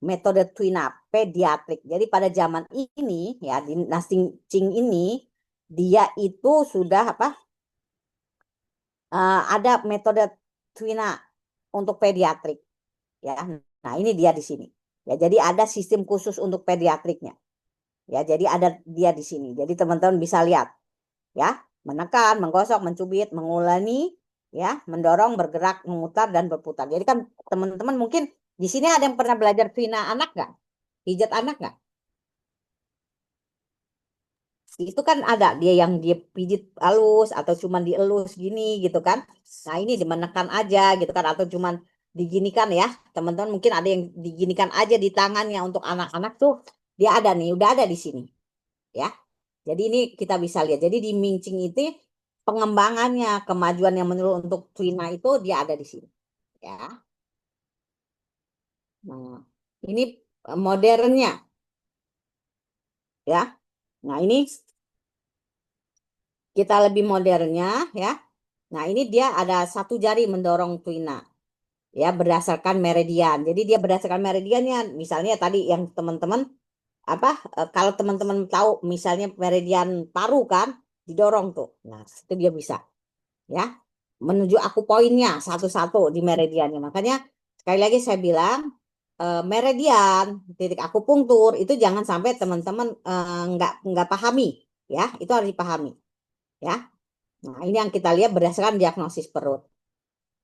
metode Twina pediatrik. Jadi pada zaman ini ya di Nasing Ching ini dia itu sudah apa? Ada metode Twina untuk pediatrik ya. Nah, ini dia di sini. Ya, jadi ada sistem khusus untuk pediatriknya. Ya, jadi ada dia di sini. Jadi teman-teman bisa lihat ya, menekan, menggosok, mencubit, mengulangi, ya, mendorong, bergerak, memutar dan berputar. Jadi kan teman-teman mungkin di sini ada yang pernah belajar Twina anak nggak? Pijat anak nggak? Itu kan ada dia yang dia pijit halus atau cuman dielus gini gitu kan. Nah, ini dimenekan aja gitu kan atau cuman diginikan ya. Teman-teman mungkin ada yang diginikan aja di tangannya untuk anak-anak tuh dia ada nih, udah ada di sini ya. Jadi ini kita bisa lihat. Jadi di Mingcing itu pengembangannya, kemajuan yang menurut untuk Twina itu dia ada di sini ya. Nah, ini modernnya ya. Nah, ini kita lebih modernnya ya. Nah, ini dia ada satu jari mendorong Twina ya berdasarkan meridian. Jadi dia berdasarkan meridiannya. Misalnya tadi yang teman-teman apa, kalau teman-teman tahu misalnya meridian paru kan didorong tuh. Nah, itu dia bisa ya menuju aku poinnya satu-satu di meridiannya. Makanya sekali lagi saya bilang, meridian titik akupunktur itu jangan sampai teman-teman nggak pahami ya. Itu harus dipahami ya. Nah, ini yang kita lihat berdasarkan diagnosis perut.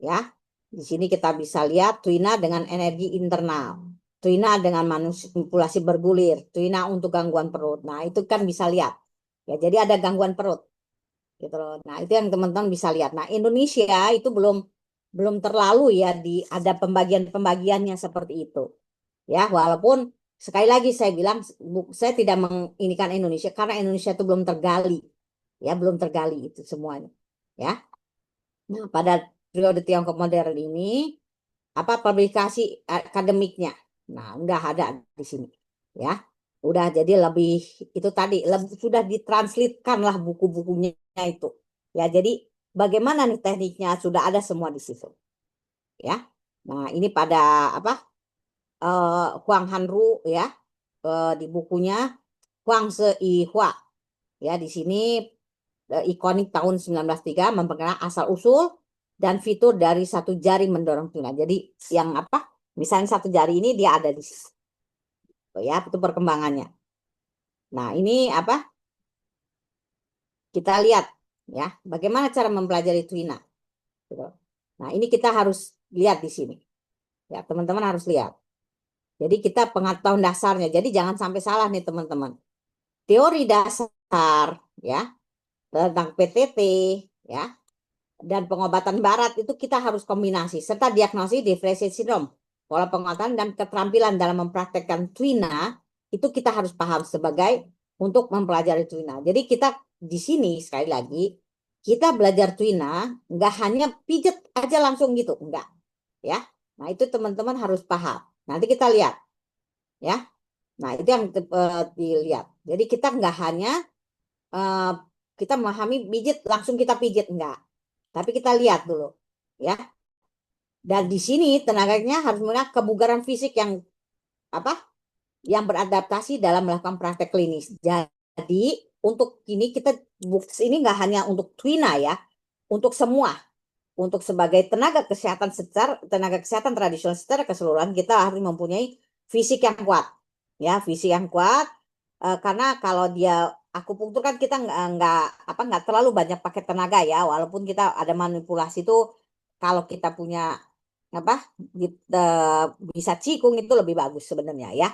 Ya, di sini kita bisa lihat Twina dengan energi internal, Twina dengan manipulasi bergulir, Twina untuk gangguan perut. Nah, itu kan bisa lihat. Ya, jadi ada gangguan perut, gitu loh. Nah, itu yang teman-teman bisa lihat. Nah, Indonesia itu belum belum terlalu ya ada pembagian-pembagiannya seperti itu. Ya, walaupun sekali lagi saya bilang saya tidak menginikan Indonesia karena Indonesia itu belum tergali. Ya, belum tergali itu semuanya. Ya. Nah, pada periode Tiongkok modern ini apa publikasi akademiknya. Nah, udah ada di sini. Ya. Udah jadi lebih itu tadi sudah ditranslitkan lah buku-bukunya itu. Ya, jadi bagaimana nih tekniknya sudah ada semua di situ. Ya. Nah, ini pada apa? Huang Hanru ya, di bukunya Huang Sei Hua. Ya, di sini ikonik tahun 1903 memperkenalkan asal-usul dan fitur dari satu jari mendorong tuna. Jadi yang apa? Misalnya satu jari ini dia ada di situ. Ya, itu perkembangannya. Nah, ini apa? Kita lihat ya, bagaimana cara mempelajari Twina. Gitu. Nah, ini kita harus lihat di sini. Ya, teman-teman harus lihat. Jadi kita pengetahuan dasarnya. Jadi jangan sampai salah nih teman-teman. Teori dasar ya tentang PTT ya dan pengobatan barat itu kita harus kombinasi serta diagnosis defisit sindrom, pola pengobatan dan keterampilan dalam mempraktekkan Twina itu kita harus paham sebagai untuk mempelajari Twina. Jadi kita di sini sekali lagi kita belajar Twina nggak hanya pijet aja langsung gitu, enggak ya. Nah, itu teman-teman harus paham. Nanti kita lihat ya. Nah, itu yang dilihat. Jadi kita nggak hanya eh, kita memahami pijit langsung kita pijit enggak. Tapi kita lihat dulu ya. Dan di sini tenaganya harus menggunakan kebugaran fisik yang apa? Yang beradaptasi dalam melakukan praktek klinis. Jadi untuk ini kita ini nggak hanya untuk Twina ya, untuk semua untuk sebagai tenaga kesehatan tradisional secara keseluruhan kita harus mempunyai fisik yang kuat, ya fisik yang kuat. Karena kalau dia akupunktur kan kita nggak terlalu banyak pakai tenaga ya, walaupun kita ada manipulasi itu kalau kita punya apa bisa cikung itu lebih bagus sebenarnya ya.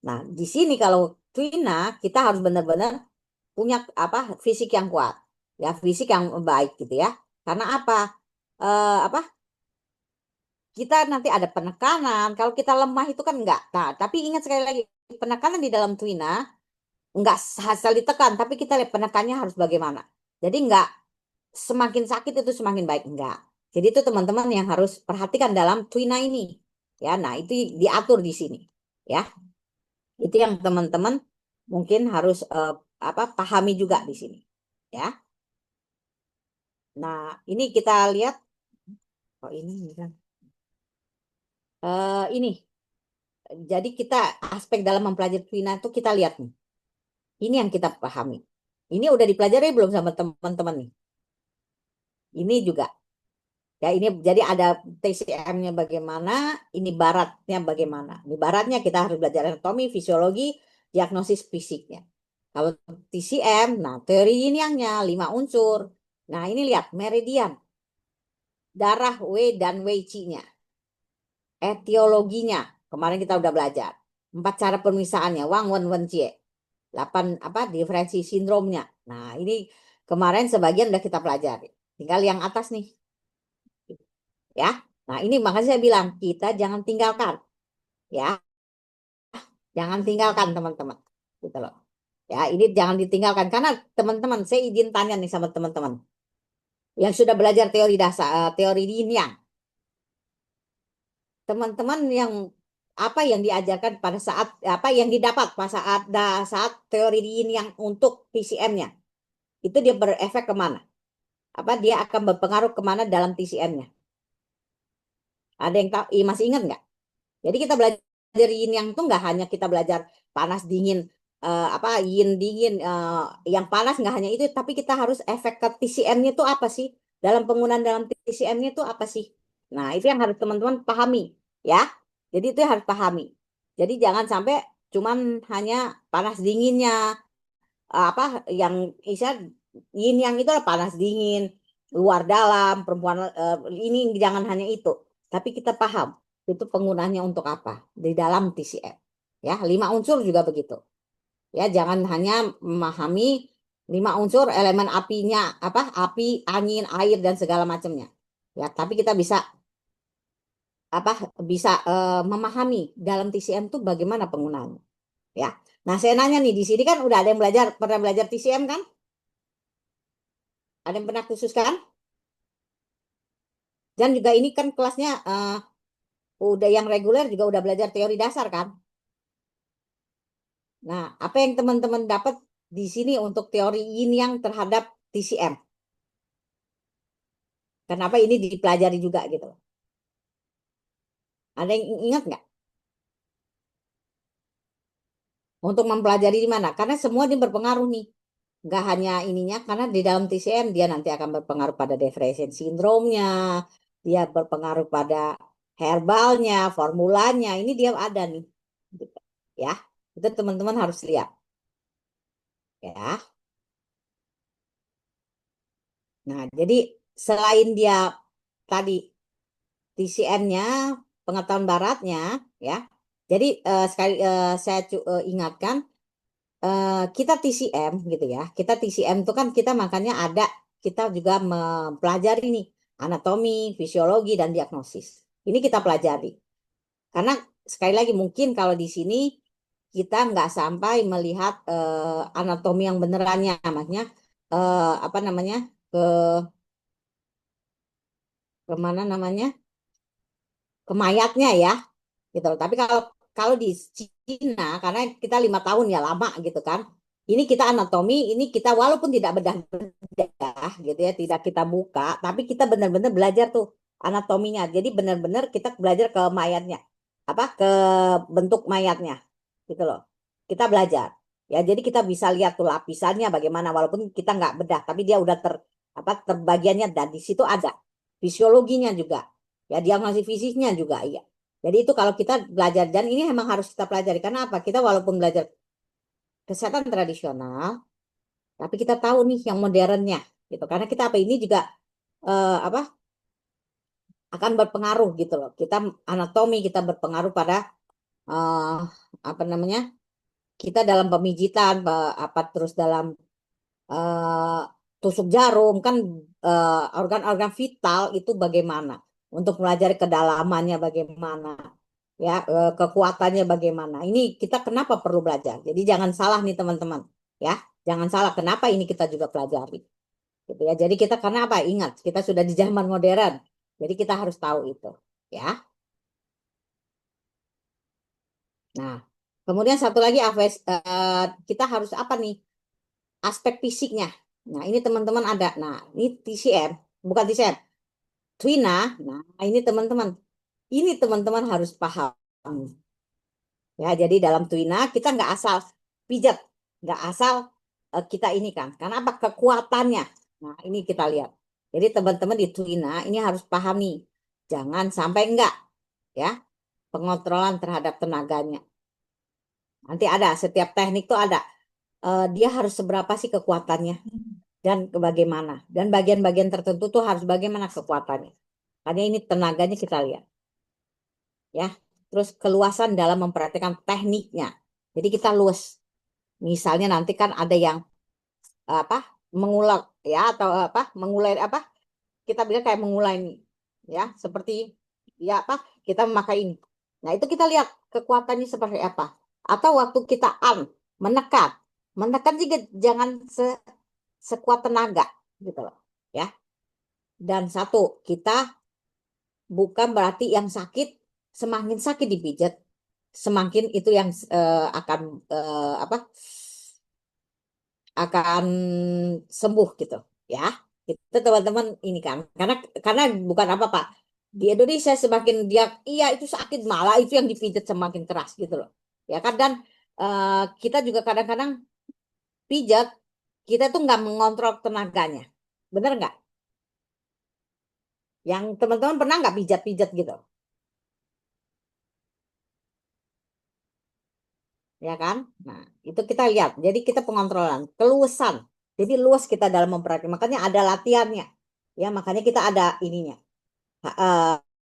Nah di sini kalau Twina kita harus benar-benar punya fisik yang kuat, ya fisik yang baik gitu ya. Karena apa kita nanti ada penekanan. Kalau kita lemah itu kan enggak. Nah, tapi ingat sekali lagi penekanan di dalam Twina enggak asal ditekan, tapi kita lihat penekannya harus bagaimana. Jadi enggak semakin sakit itu semakin baik enggak. Jadi itu teman-teman yang harus perhatikan dalam Twina ini. Ya, nah itu diatur di sini. Ya, itu yang teman-teman mungkin harus pahami juga di sini. Ya. Nah, ini kita lihat. Oh, ini kan. Ini. Jadi kita aspek dalam mempelajari Twina itu kita lihat nih. Ini yang kita pahami. Ini udah dipelajari belum sama teman-teman nih? Ini juga. Ya ini jadi ada TCM-nya bagaimana, ini baratnya bagaimana. Di baratnya kita harus belajar anatomi, fisiologi, diagnosis fisiknya. Kalau TCM, nah teori yin-yangnya 5 unsur. Nah ini lihat meridian, darah Wei dan Wei Qi-nya, etiologinya. Kemarin kita udah belajar. 4 cara pemissahannya, Wang Wen Wen Jie. 8 diferensi sindromnya. Nah, ini kemarin sebagian udah kita pelajari. Tinggal yang atas nih. Ya. Nah, ini makanya saya bilang kita jangan tinggalkan. Ya, jangan tinggalkan teman-teman. Gitu loh. Ya, ini jangan ditinggalkan karena teman-teman saya izin tanya nih sama teman-teman yang sudah belajar teori dasar, teori yin yang. Teman-teman yang apa yang diajarkan pada saat apa yang didapat pada saat teori yin yang untuk PCM-nya itu dia berefek kemana? Dia akan berpengaruh kemana dalam TCM-nya? Ada yang tahu? Masih ingat nggak? Jadi kita belajar yin yang itu nggak hanya kita belajar panas dingin, yin dingin, yang panas nggak hanya itu, tapi kita harus efek ke TCM-nya itu apa sih? Dalam penggunaan dalam TCM-nya itu apa sih? Nah itu yang harus teman-teman pahami, ya. Jadi itu yang harus pahami. Jadi jangan sampai cuman hanya panas dinginnya, yang isa yin yang itu adalah panas dingin, luar dalam, perempuan ini jangan hanya itu, tapi kita paham itu penggunaannya untuk apa di dalam TCM. Ya, 5 unsur juga begitu. Ya, jangan hanya memahami 5 unsur elemen apinya, api, angin, air dan segala macamnya. Ya, tapi kita bisa apa bisa memahami dalam TCM itu bagaimana penggunaannya. Ya. Nah, saya nanya nih di sini kan udah ada yang pernah belajar TCM kan? Ada yang pernah khusus kan? Dan juga ini kan kelasnya udah yang reguler juga udah belajar teori dasar kan? Nah, apa yang teman-teman dapat di sini untuk teori yin yang terhadap TCM? Kenapa ini dipelajari juga gitu? Ada yang ingat nggak? Untuk mempelajari di mana? Karena semua ini berpengaruh nih. Nggak hanya ininya, karena di dalam TCM dia nanti akan berpengaruh pada depression sindromnya, dia berpengaruh pada herbalnya, formulanya, ini dia ada nih. Gitu. Ya, itu teman-teman harus lihat. Ya. Nah, jadi selain dia tadi TCM-nya, pengetahuan baratnya, ya. Jadi sekali saya ingatkan, kita TCM gitu ya. Kita TCM itu kan kita makanya kita juga mempelajari nih anatomi, fisiologi dan diagnosis. Ini kita pelajari. Karena sekali lagi mungkin kalau di sini kita nggak sampai melihat anatomi yang benerannya, maksudnya apa namanya ke kemana namanya ke mayatnya ya gitu loh. Tapi kalau kalau di Cina karena kita 5 tahun ya lama gitu kan. Ini kita anatomi, ini kita walaupun tidak bedah-bedah gitu ya, tidak kita buka, tapi kita benar-benar belajar tuh anatominya. Jadi benar-benar kita belajar ke mayatnya, ke bentuk mayatnya gitu loh. Kita belajar. Ya, jadi kita bisa lihat tuh lapisannya bagaimana walaupun kita nggak bedah, tapi dia udah terbagiannya dan di situ ada fisiologinya juga, ya diagnosis fisiknya juga, ya. Jadi itu kalau kita belajar, dan ini memang harus kita pelajari. Karena apa? Kita walaupun belajar kesehatan tradisional, tapi kita tahu nih yang modernnya, gitu. Karena kita apa ini juga apa akan berpengaruh gitu loh. Kita anatomi kita berpengaruh pada eh, apa namanya? Kita dalam pemijitan, apa terus dalam eh, tusuk jarum kan, organ-organ vital itu bagaimana, untuk melajari kedalamannya bagaimana, ya, kekuatannya bagaimana. Ini kita kenapa perlu belajar. Jadi jangan salah nih teman-teman, ya, jangan salah kenapa ini kita juga pelajari, gitu ya. Jadi kita karena apa? Ingat kita sudah di zaman modern, jadi kita harus tahu itu, ya. Nah, kemudian satu lagi kita harus apa nih, aspek fisiknya. Nah, ini teman-teman ada. Nah, ini TCM, bukan TCM, Twina. Nah, ini teman-teman harus paham. Ya, jadi dalam Twina kita nggak asal pijat, nggak asal kita ini kan. Karena apa? Kekuatannya. Nah, ini kita lihat. Jadi teman-teman di Twina ini harus paham nih. Jangan sampai enggak, ya, pengontrolan terhadap tenaganya. Nanti ada, setiap teknik tuh ada. Dia harus seberapa sih kekuatannya, dan bagaimana, dan bagian-bagian tertentu tuh harus bagaimana kekuatannya, karena ini tenaganya kita lihat, ya. Terus keluasan dalam memperhatikan tekniknya, jadi kita luas. Misalnya nanti kan ada yang apa mengulak, ya, atau apa mengulai, apa kita bilang kayak mengulai nih, ya, seperti, ya, apa kita memakai ini. Nah, itu kita lihat kekuatannya seperti apa. Atau waktu kita menekan, menekan juga jangan sekuat tenaga, gitu loh, ya. Dan satu, kita bukan berarti yang sakit, semakin sakit dipijat semakin itu yang akan apa akan sembuh, gitu, ya. Itu teman-teman ini kan, karena bukan apa Pak, di Indonesia semakin dia iya itu sakit, malah itu yang dipijat semakin keras, gitu loh, ya kan. Dan kita juga kadang-kadang pijat, kita tuh nggak mengontrol tenaganya, bener nggak? Yang teman-teman pernah nggak pijat-pijat gitu, ya kan? Nah, itu kita lihat. Jadi kita pengontrolan, keluasan. Jadi luas kita dalam memperhatikan. Makanya ada latihannya. Ya, makanya kita ada ininya.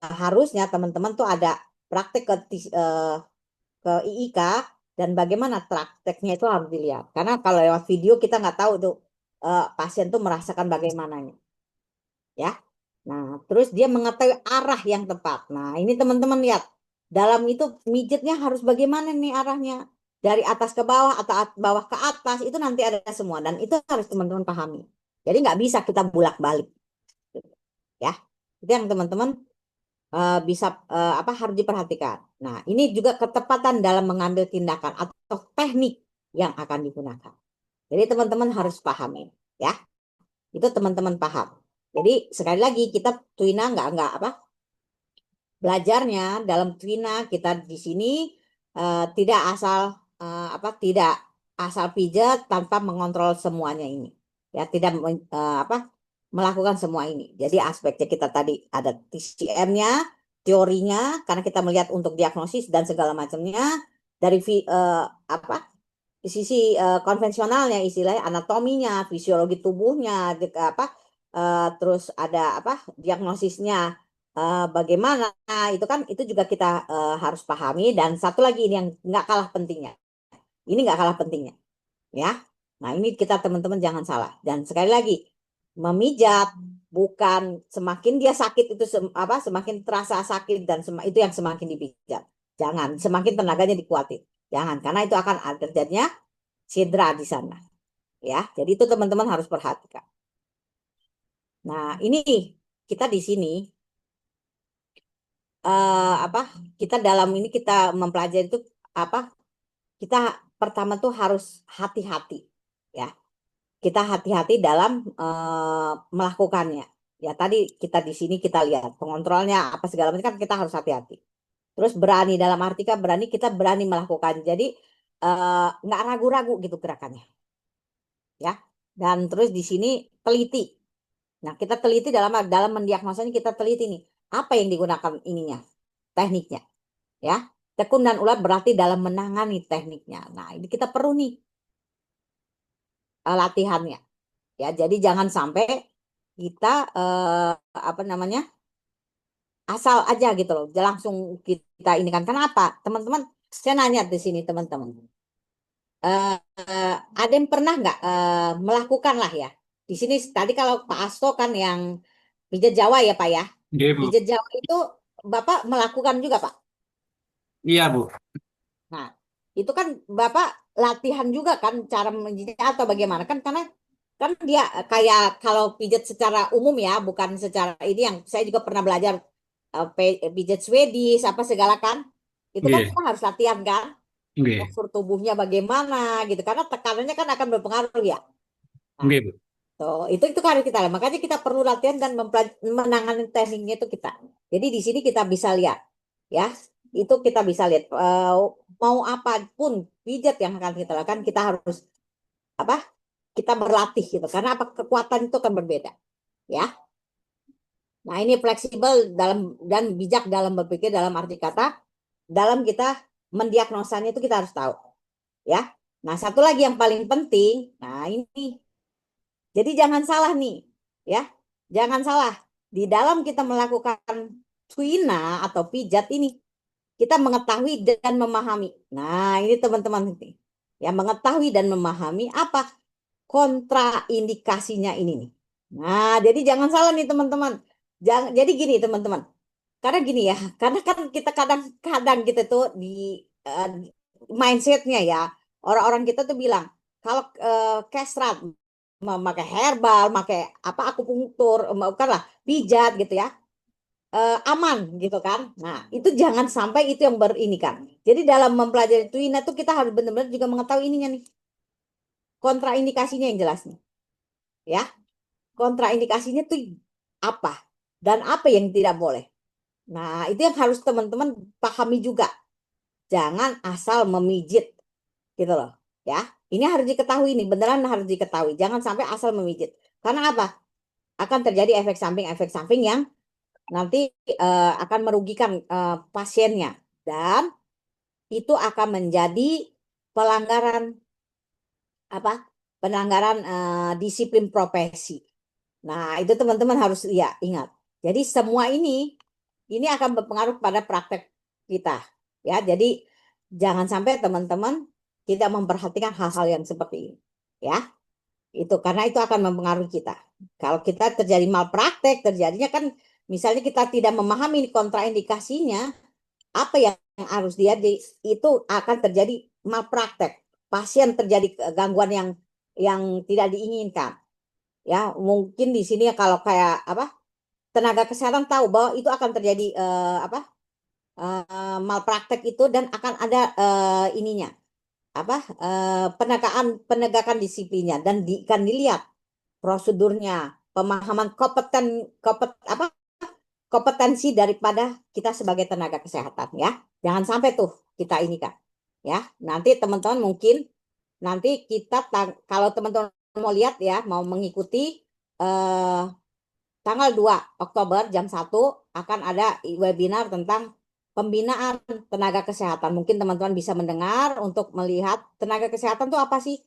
Harusnya teman-teman tuh ada praktek ke IIK, dan bagaimana prakteknya itu harus dilihat. Karena kalau lewat video kita nggak tahu tuh pasien tuh merasakan bagaimananya, ya. Nah, terus dia mengetahui arah yang tepat. Nah, ini teman-teman lihat. Dalam itu mijetnya harus bagaimana nih arahnya. Dari atas ke bawah atau bawah ke atas, itu nanti ada semua. Dan itu harus teman-teman pahami. Jadi nggak bisa kita bulak-balik, ya. Itu yang teman-teman bisa apa harus diperhatikan. Nah, ini juga ketepatan dalam mengambil tindakan atau teknik yang akan digunakan. Jadi teman-teman harus pahami, ya. Itu teman-teman paham. Jadi sekali lagi kita Twina nggak apa belajarnya dalam Twina kita di sini tidak asal tidak asal pijat tanpa mengontrol semuanya ini, ya, tidak apa melakukan semua ini. Jadi aspeknya kita tadi ada TCM-nya, teorinya, karena kita melihat untuk diagnosis dan segala macamnya. Dari apa sisi konvensionalnya, istilahnya anatominya, fisiologi tubuhnya, apa terus ada apa diagnosisnya, bagaimana itu kan, itu juga kita harus pahami. Dan satu lagi ini yang nggak kalah pentingnya, ini nggak kalah pentingnya, ya. Nah, ini kita teman-teman jangan salah. Dan sekali lagi, memijat bukan semakin dia sakit itu apa semakin terasa sakit, dan itu yang semakin dipijat. Jangan semakin tenaganya dikuatin. Jangan, karena itu akan terjadinya cedera di sana, ya. Jadi itu teman-teman harus perhatikan. Nah, ini kita di sini apa kita dalam ini kita mempelajari itu apa, kita pertama tuh harus hati-hati, ya. Kita hati-hati dalam melakukannya. Ya, tadi kita di sini kita lihat pengontrolnya apa segala macam kan, kita harus hati-hati. Terus berani dalam arti kan berani, kita berani melakukan. Jadi nggak ragu-ragu gitu gerakannya, ya. Dan terus di sini teliti. Nah, kita teliti dalam mendiagnosanya kita teliti nih, apa yang digunakan ininya, tekniknya, ya. Tekun dan ulat berarti dalam menangani tekniknya. Nah, ini kita perlu nih latihannya, ya. Jadi jangan sampai kita apa namanya asal aja gitu loh, langsung kita ini kan. Kenapa, teman-teman? Saya nanya di sini teman-teman, ada yang pernah nggak melakukan lah ya? Di sini tadi kalau Pak Asto kan yang pijat Jawa ya Pak ya. Iya, Bu. Pijat Jawa itu Bapak melakukan juga Pak. Iya, Bu. Nah, itu kan Bapak latihan juga kan cara menjijit atau bagaimana kan, karena kan dia kayak kalau pijat secara umum ya, bukan secara ini yang saya juga pernah belajar pijat Swedish apa segala kan. Itu kan Iya, kita harus latihan kan, iya, postur tubuhnya bagaimana gitu, karena tekanannya kan akan berpengaruh ya. Nah, iya, Bu. itu harus kita lihat. Makanya kita perlu latihan dan menangani tekniknya itu kita. Jadi di sini kita bisa lihat, ya, itu kita bisa lihat mau apapun pijat yang akan kita lakukan, kita harus apa? Kita berlatih gitu. Karena apa, kekuatan itu kan berbeda, ya. Nah, ini fleksibel dalam dan bijak dalam berpikir, dalam arti kata, dalam kita mendiagnosanya itu kita harus tahu, ya. Nah, satu lagi yang paling penting, nah ini, jadi jangan salah nih, ya. Jangan salah. Di dalam kita melakukan tuina atau pijat ini, kita mengetahui dan memahami. Nah, ini teman-teman ini. Ya, mengetahui dan memahami apa kontraindikasinya ini nih. Nah, jadi jangan salah nih teman-teman. Jangan, jadi gini teman-teman. Karena gini ya, karena kan kita kadang-kadang kita tuh di eh, mindsetnya ya, orang-orang kita tuh bilang kalau kestrat memakai herbal, pakai apa akupunktur, bukanlah pijat gitu ya, aman gitu kan. Nah, itu jangan sampai itu yang berini kan. Jadi dalam mempelajari tuina tuh kita harus benar-benar juga mengetahui ininya nih, kontraindikasinya yang jelas nih, ya. Kontraindikasinya tuh apa dan apa yang tidak boleh. Nah, itu yang harus teman-teman pahami juga. Jangan asal memijit gitu loh, ya. Ini harus diketahui nih, beneran harus diketahui. Jangan sampai asal memijit. Karena apa? Akan terjadi efek samping yang nanti akan merugikan pasiennya, dan itu akan menjadi pelanggaran apa? Pelanggaran disiplin profesi. Nah, itu teman-teman harus ya ingat. Jadi semua ini akan berpengaruh pada praktek kita. Ya, jadi jangan sampai teman-teman tidak memperhatikan hal-hal yang seperti ini. Ya, itu karena itu akan mempengaruhi kita. Kalau kita terjadi malpraktek, terjadinya kan misalnya kita tidak memahami kontraindikasinya, apa yang harus dia itu akan terjadi malpraktek. Pasien terjadi gangguan yang tidak diinginkan. Ya, mungkin di sini ya kalau kayak apa? Tenaga kesehatan tahu bahwa itu akan terjadi apa? Malpraktek itu, dan akan ada ininya apa? Penegakan disiplinnya, dan kan dilihat prosedurnya, pemahaman apa kompetensi daripada kita sebagai tenaga kesehatan, ya. Jangan sampai tuh kita ini kan, ya. Nanti teman-teman mungkin nanti kita kalau teman-teman mau lihat ya, mau mengikuti eh, tanggal 2 Oktober jam 1 akan ada webinar tentang pembinaan tenaga kesehatan. Mungkin teman-teman bisa mendengar untuk melihat tenaga kesehatan itu apa sih?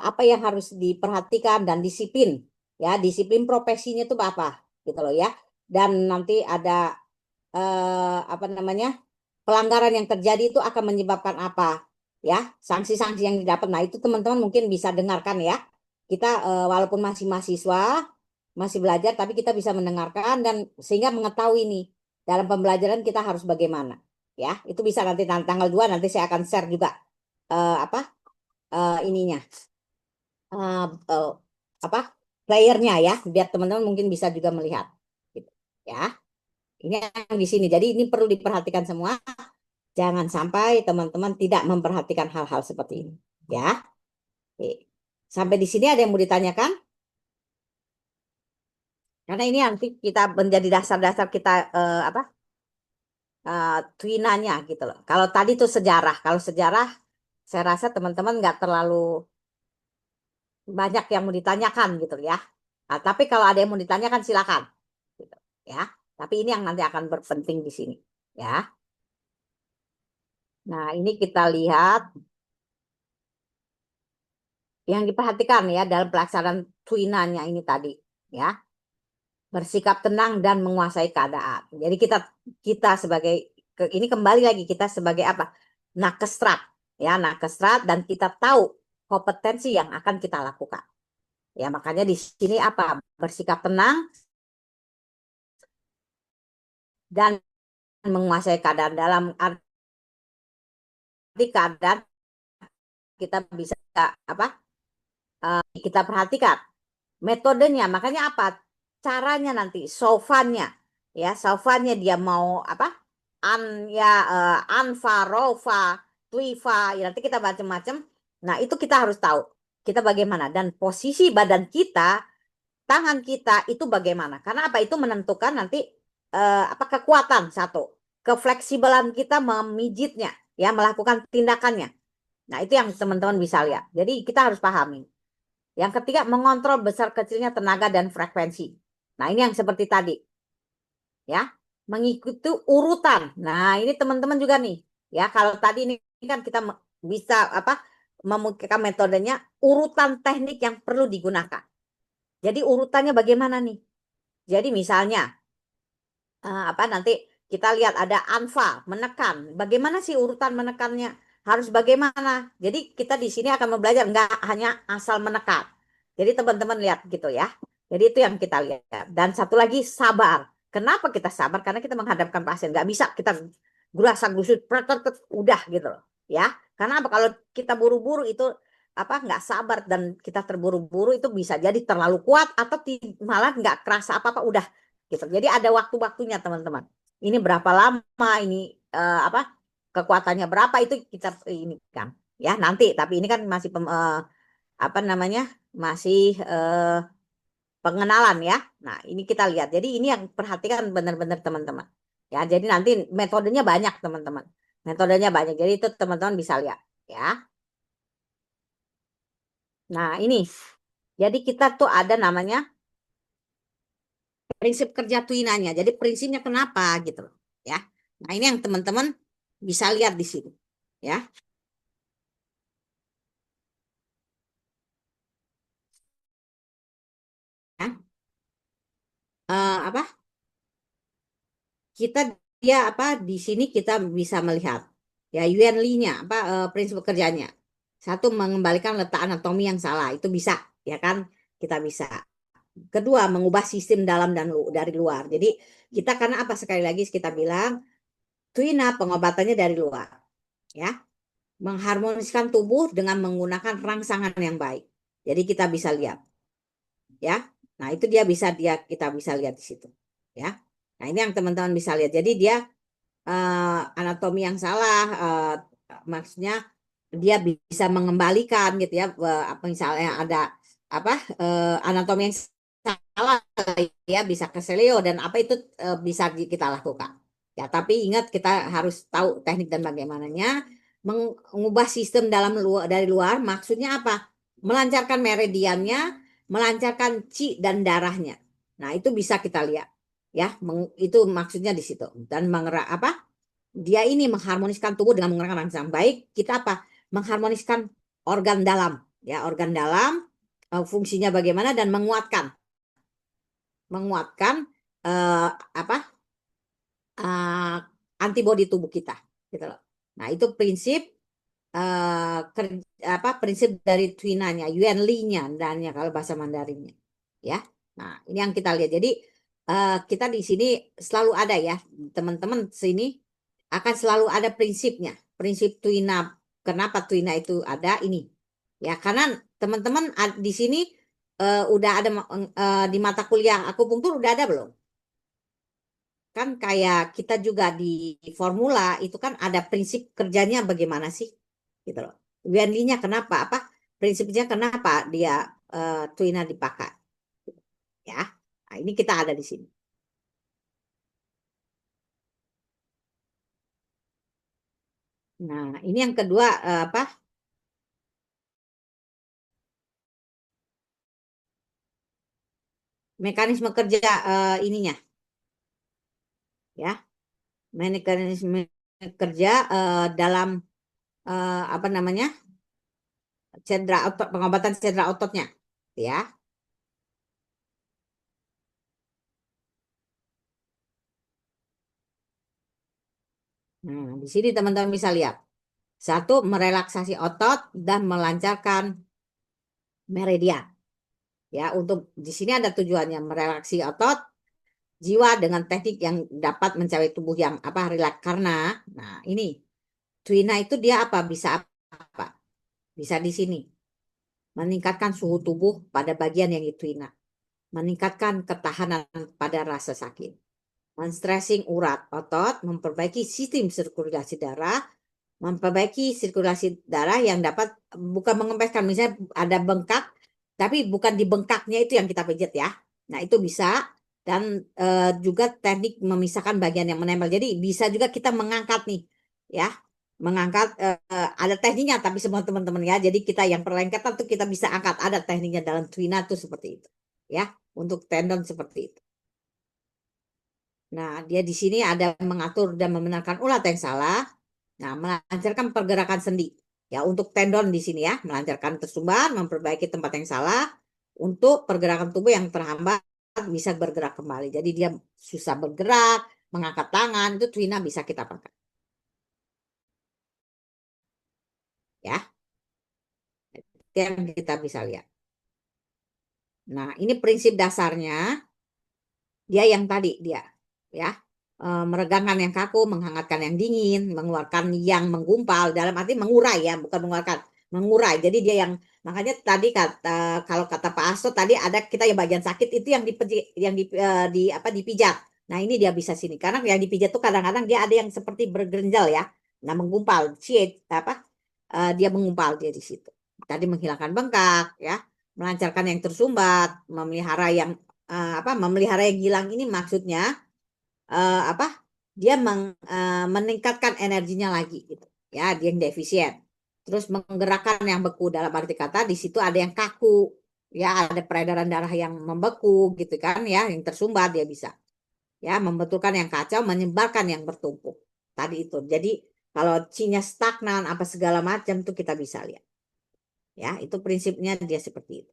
Apa yang harus diperhatikan dan disiplin. Ya, disiplin profesinya itu apa? Gitu loh ya. Dan nanti ada apa namanya? Pelanggaran yang terjadi itu akan menyebabkan apa? Ya, sanksi-sanksi yang didapat. Nah, itu teman-teman mungkin bisa dengarkan ya. Kita walaupun masih mahasiswa, masih belajar, tapi kita bisa mendengarkan dan sehingga mengetahui nih dalam pembelajaran kita harus bagaimana. Ya, itu bisa nanti tanggal 2 nanti saya akan share juga apa ininya eh, eh, apa playernya ya, biar teman-teman mungkin bisa juga melihat. Gitu. Ya, ini yang di sini. Jadi ini perlu diperhatikan semua. Jangan sampai teman-teman tidak memperhatikan hal-hal seperti ini. Ya, oke. Sampai di sini ada yang mau ditanyakan? Karena ini nanti kita menjadi dasar-dasar kita apa twinanya gitu loh. Kalau tadi tuh sejarah, kalau sejarah saya rasa teman-teman nggak terlalu banyak yang mau ditanyakan gitu ya. Nah, tapi kalau ada yang mau ditanyakan silakan. Gitu, ya. Tapi ini yang nanti akan berpenting di sini. Ya. Nah, ini kita lihat yang diperhatikan ya dalam pelaksanaan twinanya ini tadi. Ya. Bersikap tenang dan menguasai keadaan. Jadi kita sebagai ini kembali lagi kita sebagai apa? Nakestrat. Ya, nakestrat dan kita tahu kompetensi yang akan kita lakukan. Ya, makanya di sini apa? Bersikap tenang dan menguasai keadaan dalam arti keadaan kita bisa apa? Kita perhatikan metodenya. Makanya apa? Caranya nanti, sofannya. Ya, sofannya dia mau apa? Ya anfa, rofa, twifa, ya nanti kita macam-macam. Nah, itu kita harus tahu. Kita bagaimana dan posisi badan kita, tangan kita itu bagaimana. Karena apa? Itu menentukan nanti apa kekuatan satu, kefleksibelan kita memijitnya, ya melakukan tindakannya. Nah, itu yang teman-teman bisa lihat. Jadi kita harus pahami. Yang ketiga, mengontrol besar kecilnya tenaga dan frekuensi. Nah, ini yang seperti tadi, ya. Mengikuti urutan. Nah, ini teman-teman juga nih, ya. Kalau tadi ini kan kita bisa apa? Memungkinkan metodenya urutan teknik yang perlu digunakan. Jadi urutannya bagaimana nih? Jadi misalnya apa nanti kita lihat ada anfa menekan. Bagaimana sih urutan menekannya? Harus bagaimana? Jadi kita di sini akan belajar nggak hanya asal menekan. Jadi teman-teman lihat gitu ya. Jadi itu yang kita lihat. Dan satu lagi sabar. Kenapa kita sabar? Karena kita menghadapkan pasien. Nggak bisa kita gurasak gusut udah gitu loh. Ya. Karena apa? Kalau kita buru-buru itu apa nggak sabar dan kita terburu-buru itu bisa jadi terlalu kuat atau malah nggak kerasa apa-apa udah gitu. Jadi ada waktu-waktunya teman-teman. Ini berapa lama ini apa kekuatannya berapa itu kita ini kan ya nanti. Tapi ini kan masih apa namanya masih pengenalan ya. Nah ini kita lihat. Jadi ini yang perhatikan benar-benar teman-teman. Ya jadi nanti metodenya banyak teman-teman. Metodenya banyak. Jadi itu teman-teman bisa lihat ya. Nah ini. Jadi kita tuh ada namanya prinsip kerja Twinanya. Jadi prinsipnya kenapa gitu loh, ya. Nah, ini yang teman-teman bisa lihat di sini, ya. Ya. Apa? Kita dia apa di sini kita bisa melihat ya Yuan Li-nya apa prinsip kerjanya. Satu mengembalikan letak anatomi yang salah, itu bisa, ya kan? Kita bisa. Kedua, mengubah sistem dalam dan dari luar. Jadi kita karena apa sekali lagi kita bilang Twina pengobatannya dari luar, ya. Mengharmoniskan tubuh dengan menggunakan rangsangan yang baik. Jadi kita bisa lihat, ya. Nah, itu kita bisa lihat di situ, ya. Nah, ini yang teman-teman bisa lihat. Jadi dia anatomi yang salah maksudnya dia bisa mengembalikan gitu ya apa misalnya ada apa anatomi yang salah ya bisa keselio dan apa itu bisa kita lakukan. Ya, tapi ingat kita harus tahu teknik dan bagaimananya mengubah sistem dari luar maksudnya apa? Melancarkan meridiannya, melancarkan qi dan darahnya. Nah, itu bisa kita lihat ya, itu maksudnya di situ dan mengerak apa? Dia ini mengharmoniskan tubuh dengan menggunakan rangsang. Baik, kita apa? Mengharmoniskan organ dalam, ya organ dalam fungsinya bagaimana dan menguatkan apa uh, antibodi tubuh kita, gitu loh. Nah itu prinsip apa prinsip dari Twinanya, Yuan Li-nya dan ya kalau bahasa Mandarinnya, ya. Nah ini yang kita lihat. Jadi kita di sini selalu ada ya teman-teman sini akan selalu ada prinsipnya, prinsip Twina. Kenapa Twina itu ada ini? Ya karena teman-teman di sini udah ada di mata kuliah akupunktur udah ada belum? Kan kayak kita juga di formula itu kan ada prinsip kerjanya bagaimana sih? Gitu loh. Wendy-nya kenapa? Apa prinsipnya kenapa dia Twina dipakai? Ya. Nah, ini kita ada di sini. Nah, ini yang kedua apa? mekanisme kerja ininya ya, mekanisme kerja dalam apa namanya, cedera otot, pengobatan cedera ototnya, ya. Nah, di sini teman-teman bisa lihat. Satu, merelaksasi otot dan melancarkan meridian. Ya, untuk di sini ada tujuannya merelaksi otot jiwa dengan teknik yang dapat mencapai tubuh yang apa rileks. Karena, nah ini Twina itu dia apa bisa apa? Bisa di sini meningkatkan suhu tubuh pada bagian yang ditwina, meningkatkan ketahanan pada rasa sakit, menstressing urat otot, memperbaiki sistem sirkulasi darah, memperbaiki sirkulasi darah yang dapat bukan mengempeskan, misalnya ada bengkak, tapi bukan di bengkaknya itu yang kita pijat ya. Nah itu bisa, dan juga teknik memisahkan bagian yang menempel. Jadi bisa juga kita mengangkat nih, ya, mengangkat ada tekniknya, tapi semua teman-teman ya. Jadi kita yang perlengketan tuh kita bisa angkat, ada tekniknya dalam Twina tuh seperti itu, ya, untuk tendon seperti itu. Nah, dia di sini ada mengatur dan membenarkan urat yang salah. Nah, melancarkan pergerakan sendi. Ya, untuk tendon di sini ya, melancarkan tersumbat, memperbaiki tempat yang salah, untuk pergerakan tubuh yang terhambat bisa bergerak kembali. Jadi dia susah bergerak, mengangkat tangan, itu Twina bisa kita pakai. Ya, itu yang kita bisa lihat. Nah, ini prinsip dasarnya. Dia yang tadi dia ya, meregangkan yang kaku, menghangatkan yang dingin, mengeluarkan yang menggumpal, dalam arti mengurai ya, bukan mengeluarkan, mengurai. Jadi dia yang makanya tadi kata, kalau kata Pak Asto tadi ada kita yang bagian sakit itu yang di apa dipijat. Nah, ini dia bisa sini karena yang dipijat tuh kadang-kadang dia ada yang seperti bergerenjal ya. Nah, menggumpal, apa, dia mengumpal dia di situ. Tadi menghilangkan bengkak ya, melancarkan yang tersumbat, memelihara yang apa, memelihara yang hilang ini maksudnya apa, dia meningkatkan energinya lagi gitu ya, dia yang defisien, terus menggerakkan yang beku, dalam arti kata di situ ada yang kaku ya, ada peredaran darah yang membeku gitu kan ya, yang tersumbat dia bisa ya membetulkan yang kacau, menyebarkan yang bertumpuk tadi itu. Jadi kalau cinya stagnan apa segala macam tuh kita bisa lihat ya, itu prinsipnya dia seperti itu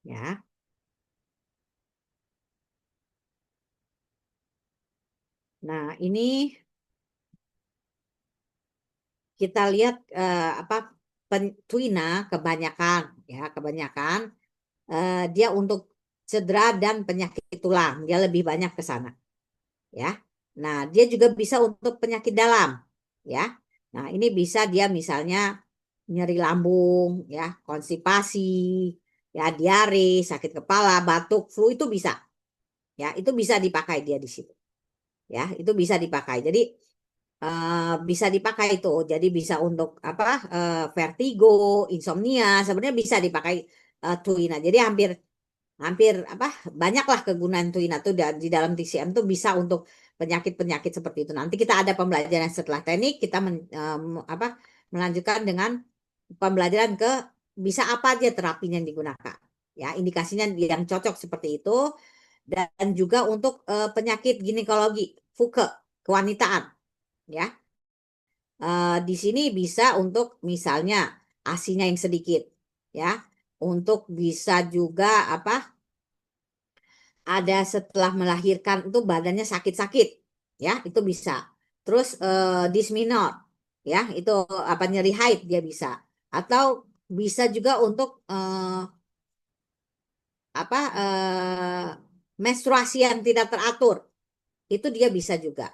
ya. Nah, ini kita lihat apa, Twina kebanyakan ya, kebanyakan dia untuk cedera dan penyakit tulang, dia lebih banyak ke sana ya. Nah, dia juga bisa untuk penyakit dalam ya. Nah, ini bisa dia misalnya nyeri lambung ya, konstipasi ya, diare, sakit kepala, batuk, flu itu bisa ya, itu bisa dipakai dia di situ ya, itu bisa dipakai. Jadi bisa dipakai itu. Jadi bisa untuk apa, vertigo, insomnia, sebenarnya bisa dipakai Tuina. Jadi hampir hampir apa, banyaklah kegunaan Tuina tuh di dalam TCM tuh bisa untuk penyakit-penyakit seperti itu. Nanti kita ada pembelajaran setelah teknik, kita apa, melanjutkan dengan pembelajaran ke bisa apa aja terapinya yang digunakan. Ya, indikasinya yang cocok seperti itu, dan juga untuk penyakit ginekologi, FUKE, kewanitaan ya. Di sini bisa untuk misalnya asinya yang sedikit ya, untuk bisa juga apa, ada setelah melahirkan itu badannya sakit-sakit ya, itu bisa. Terus disminor ya, itu apa, nyeri haid dia bisa, atau bisa juga untuk apa, menstruasi yang tidak teratur, itu dia bisa juga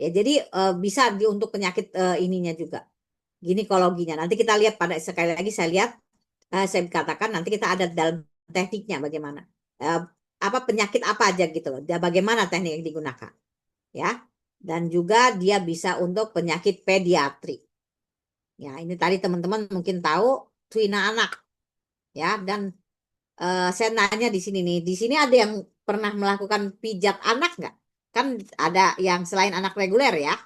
ya. Jadi bisa untuk penyakit ininya juga, ginekologinya. Nanti kita lihat, pada sekali lagi saya lihat, saya katakan nanti kita ada dalam tekniknya bagaimana, Eh, apa penyakit apa aja gitu loh, dan bagaimana teknik yang digunakan ya. Dan juga dia bisa untuk penyakit pediatri. Ya, ini tadi teman-teman mungkin tahu Twina anak ya. Dan saya nanya di sini nih, di sini ada yang pernah melakukan pijat anak nggak? Kan ada yang selain anak reguler ya,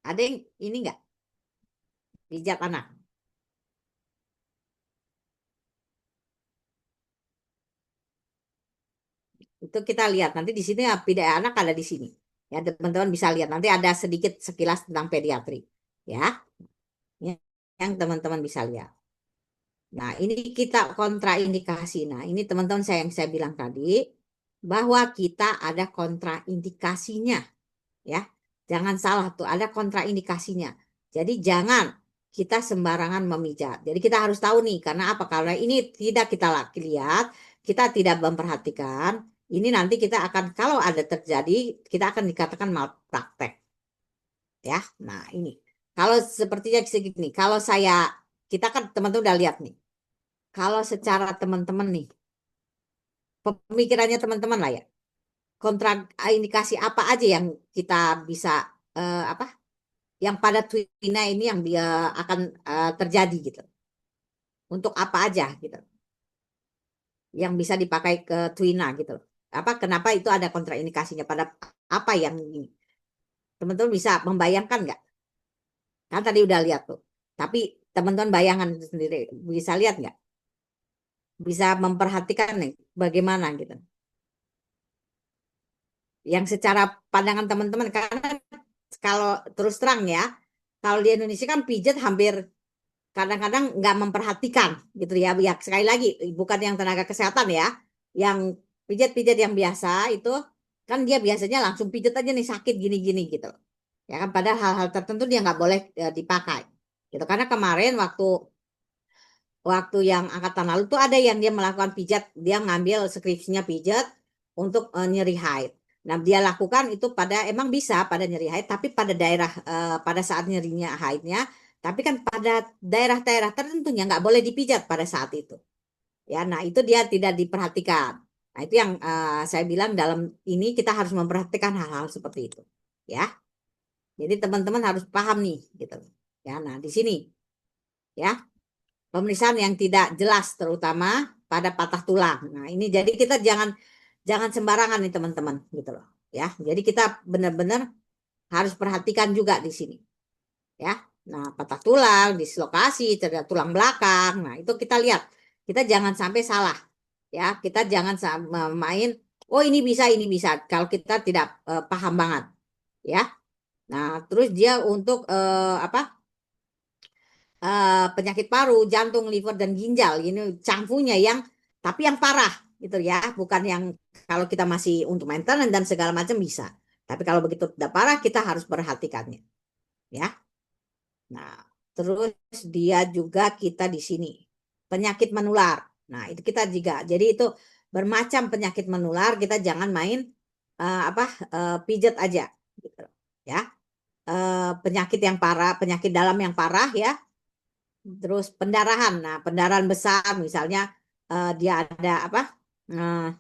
ada yang ini nggak, pijat anak? Itu kita lihat nanti di sini pediatri anak ada di sini. Ya, teman-teman bisa lihat nanti ada sedikit sekilas tentang pediatri. Ya, yang teman-teman bisa lihat. Nah, ini kita kontraindikasi. Nah, ini teman-teman yang saya bilang tadi bahwa kita ada kontraindikasinya, ya. Jangan salah tuh, ada kontraindikasinya. Jadi jangan kita sembarangan memijat. Jadi kita harus tahu nih, karena apa? Karena ini tidak kita lihat, kita tidak memperhatikan. Ini nanti kita akan, kalau ada terjadi, kita akan dikatakan malpraktek, ya. Nah, ini. Kalau sepertinya segini, kalau saya, kita kan teman-teman udah lihat nih. Kalau secara teman-teman nih, pemikirannya teman-teman lah ya, kontraindikasi apa aja yang kita bisa apa? Yang pada Twina ini yang dia akan terjadi gitu. Untuk apa aja gitu. Yang bisa dipakai ke Twina gitu. Apa kenapa itu ada kontraindikasinya pada apa yang ini? Teman-teman bisa membayangkan nggak? Kan tadi udah lihat tuh. Tapi teman-teman bayangan itu sendiri bisa lihat nggak? Bisa memperhatikan nih bagaimana gitu. Yang secara pandangan teman-teman karena kalau terus terang ya, kalau di Indonesia kan pijat hampir kadang-kadang nggak memperhatikan gitu ya. Ya sekali lagi bukan yang tenaga kesehatan ya, yang pijat-pijat yang biasa itu kan dia biasanya langsung pijat aja nih sakit gini-gini gitu. Ya kan padahal hal-hal tertentu dia nggak boleh dipakai. Gitu karena kemarin waktu waktu yang angkatan lalu tuh ada yang dia melakukan pijat, dia ngambil skripsinya pijat untuk nyeri haid. Nah, dia lakukan itu pada emang bisa pada nyeri haid, tapi pada daerah pada saat nyerinya haidnya, tapi kan pada daerah-daerah tertentunya nggak boleh dipijat pada saat itu. Ya, nah itu dia tidak diperhatikan. Nah, itu yang saya bilang dalam ini kita harus memperhatikan hal-hal seperti itu. Ya, jadi teman-teman harus paham nih, gitu. Ya, nah di sini, ya. Pemeriksaan yang tidak jelas terutama pada patah tulang. Nah, ini jadi kita jangan jangan sembarangan nih teman-teman gitu loh. Ya. Jadi kita benar-benar harus perhatikan juga di sini, ya. Nah, patah tulang, dislokasi, cedera tulang belakang. Nah, itu kita lihat. Kita jangan sampai salah. Ya, kita jangan main oh ini bisa kalau kita tidak paham banget, ya. Nah, terus dia untuk apa? Penyakit paru, jantung, liver dan ginjal. Ini cangfunya yang tapi yang parah gitu ya, bukan yang kalau kita masih untuk maintenance dan segala macam bisa. Tapi kalau begitu tidak parah kita harus perhatikannya, ya. Nah, terus dia juga kita di sini penyakit menular. Nah, itu kita juga. Jadi itu bermacam penyakit menular, kita jangan main apa pijat aja gitu. Ya. Penyakit yang parah, penyakit dalam yang parah ya. Terus pendarahan. Nah, pendarahan besar misalnya dia ada apa? eh,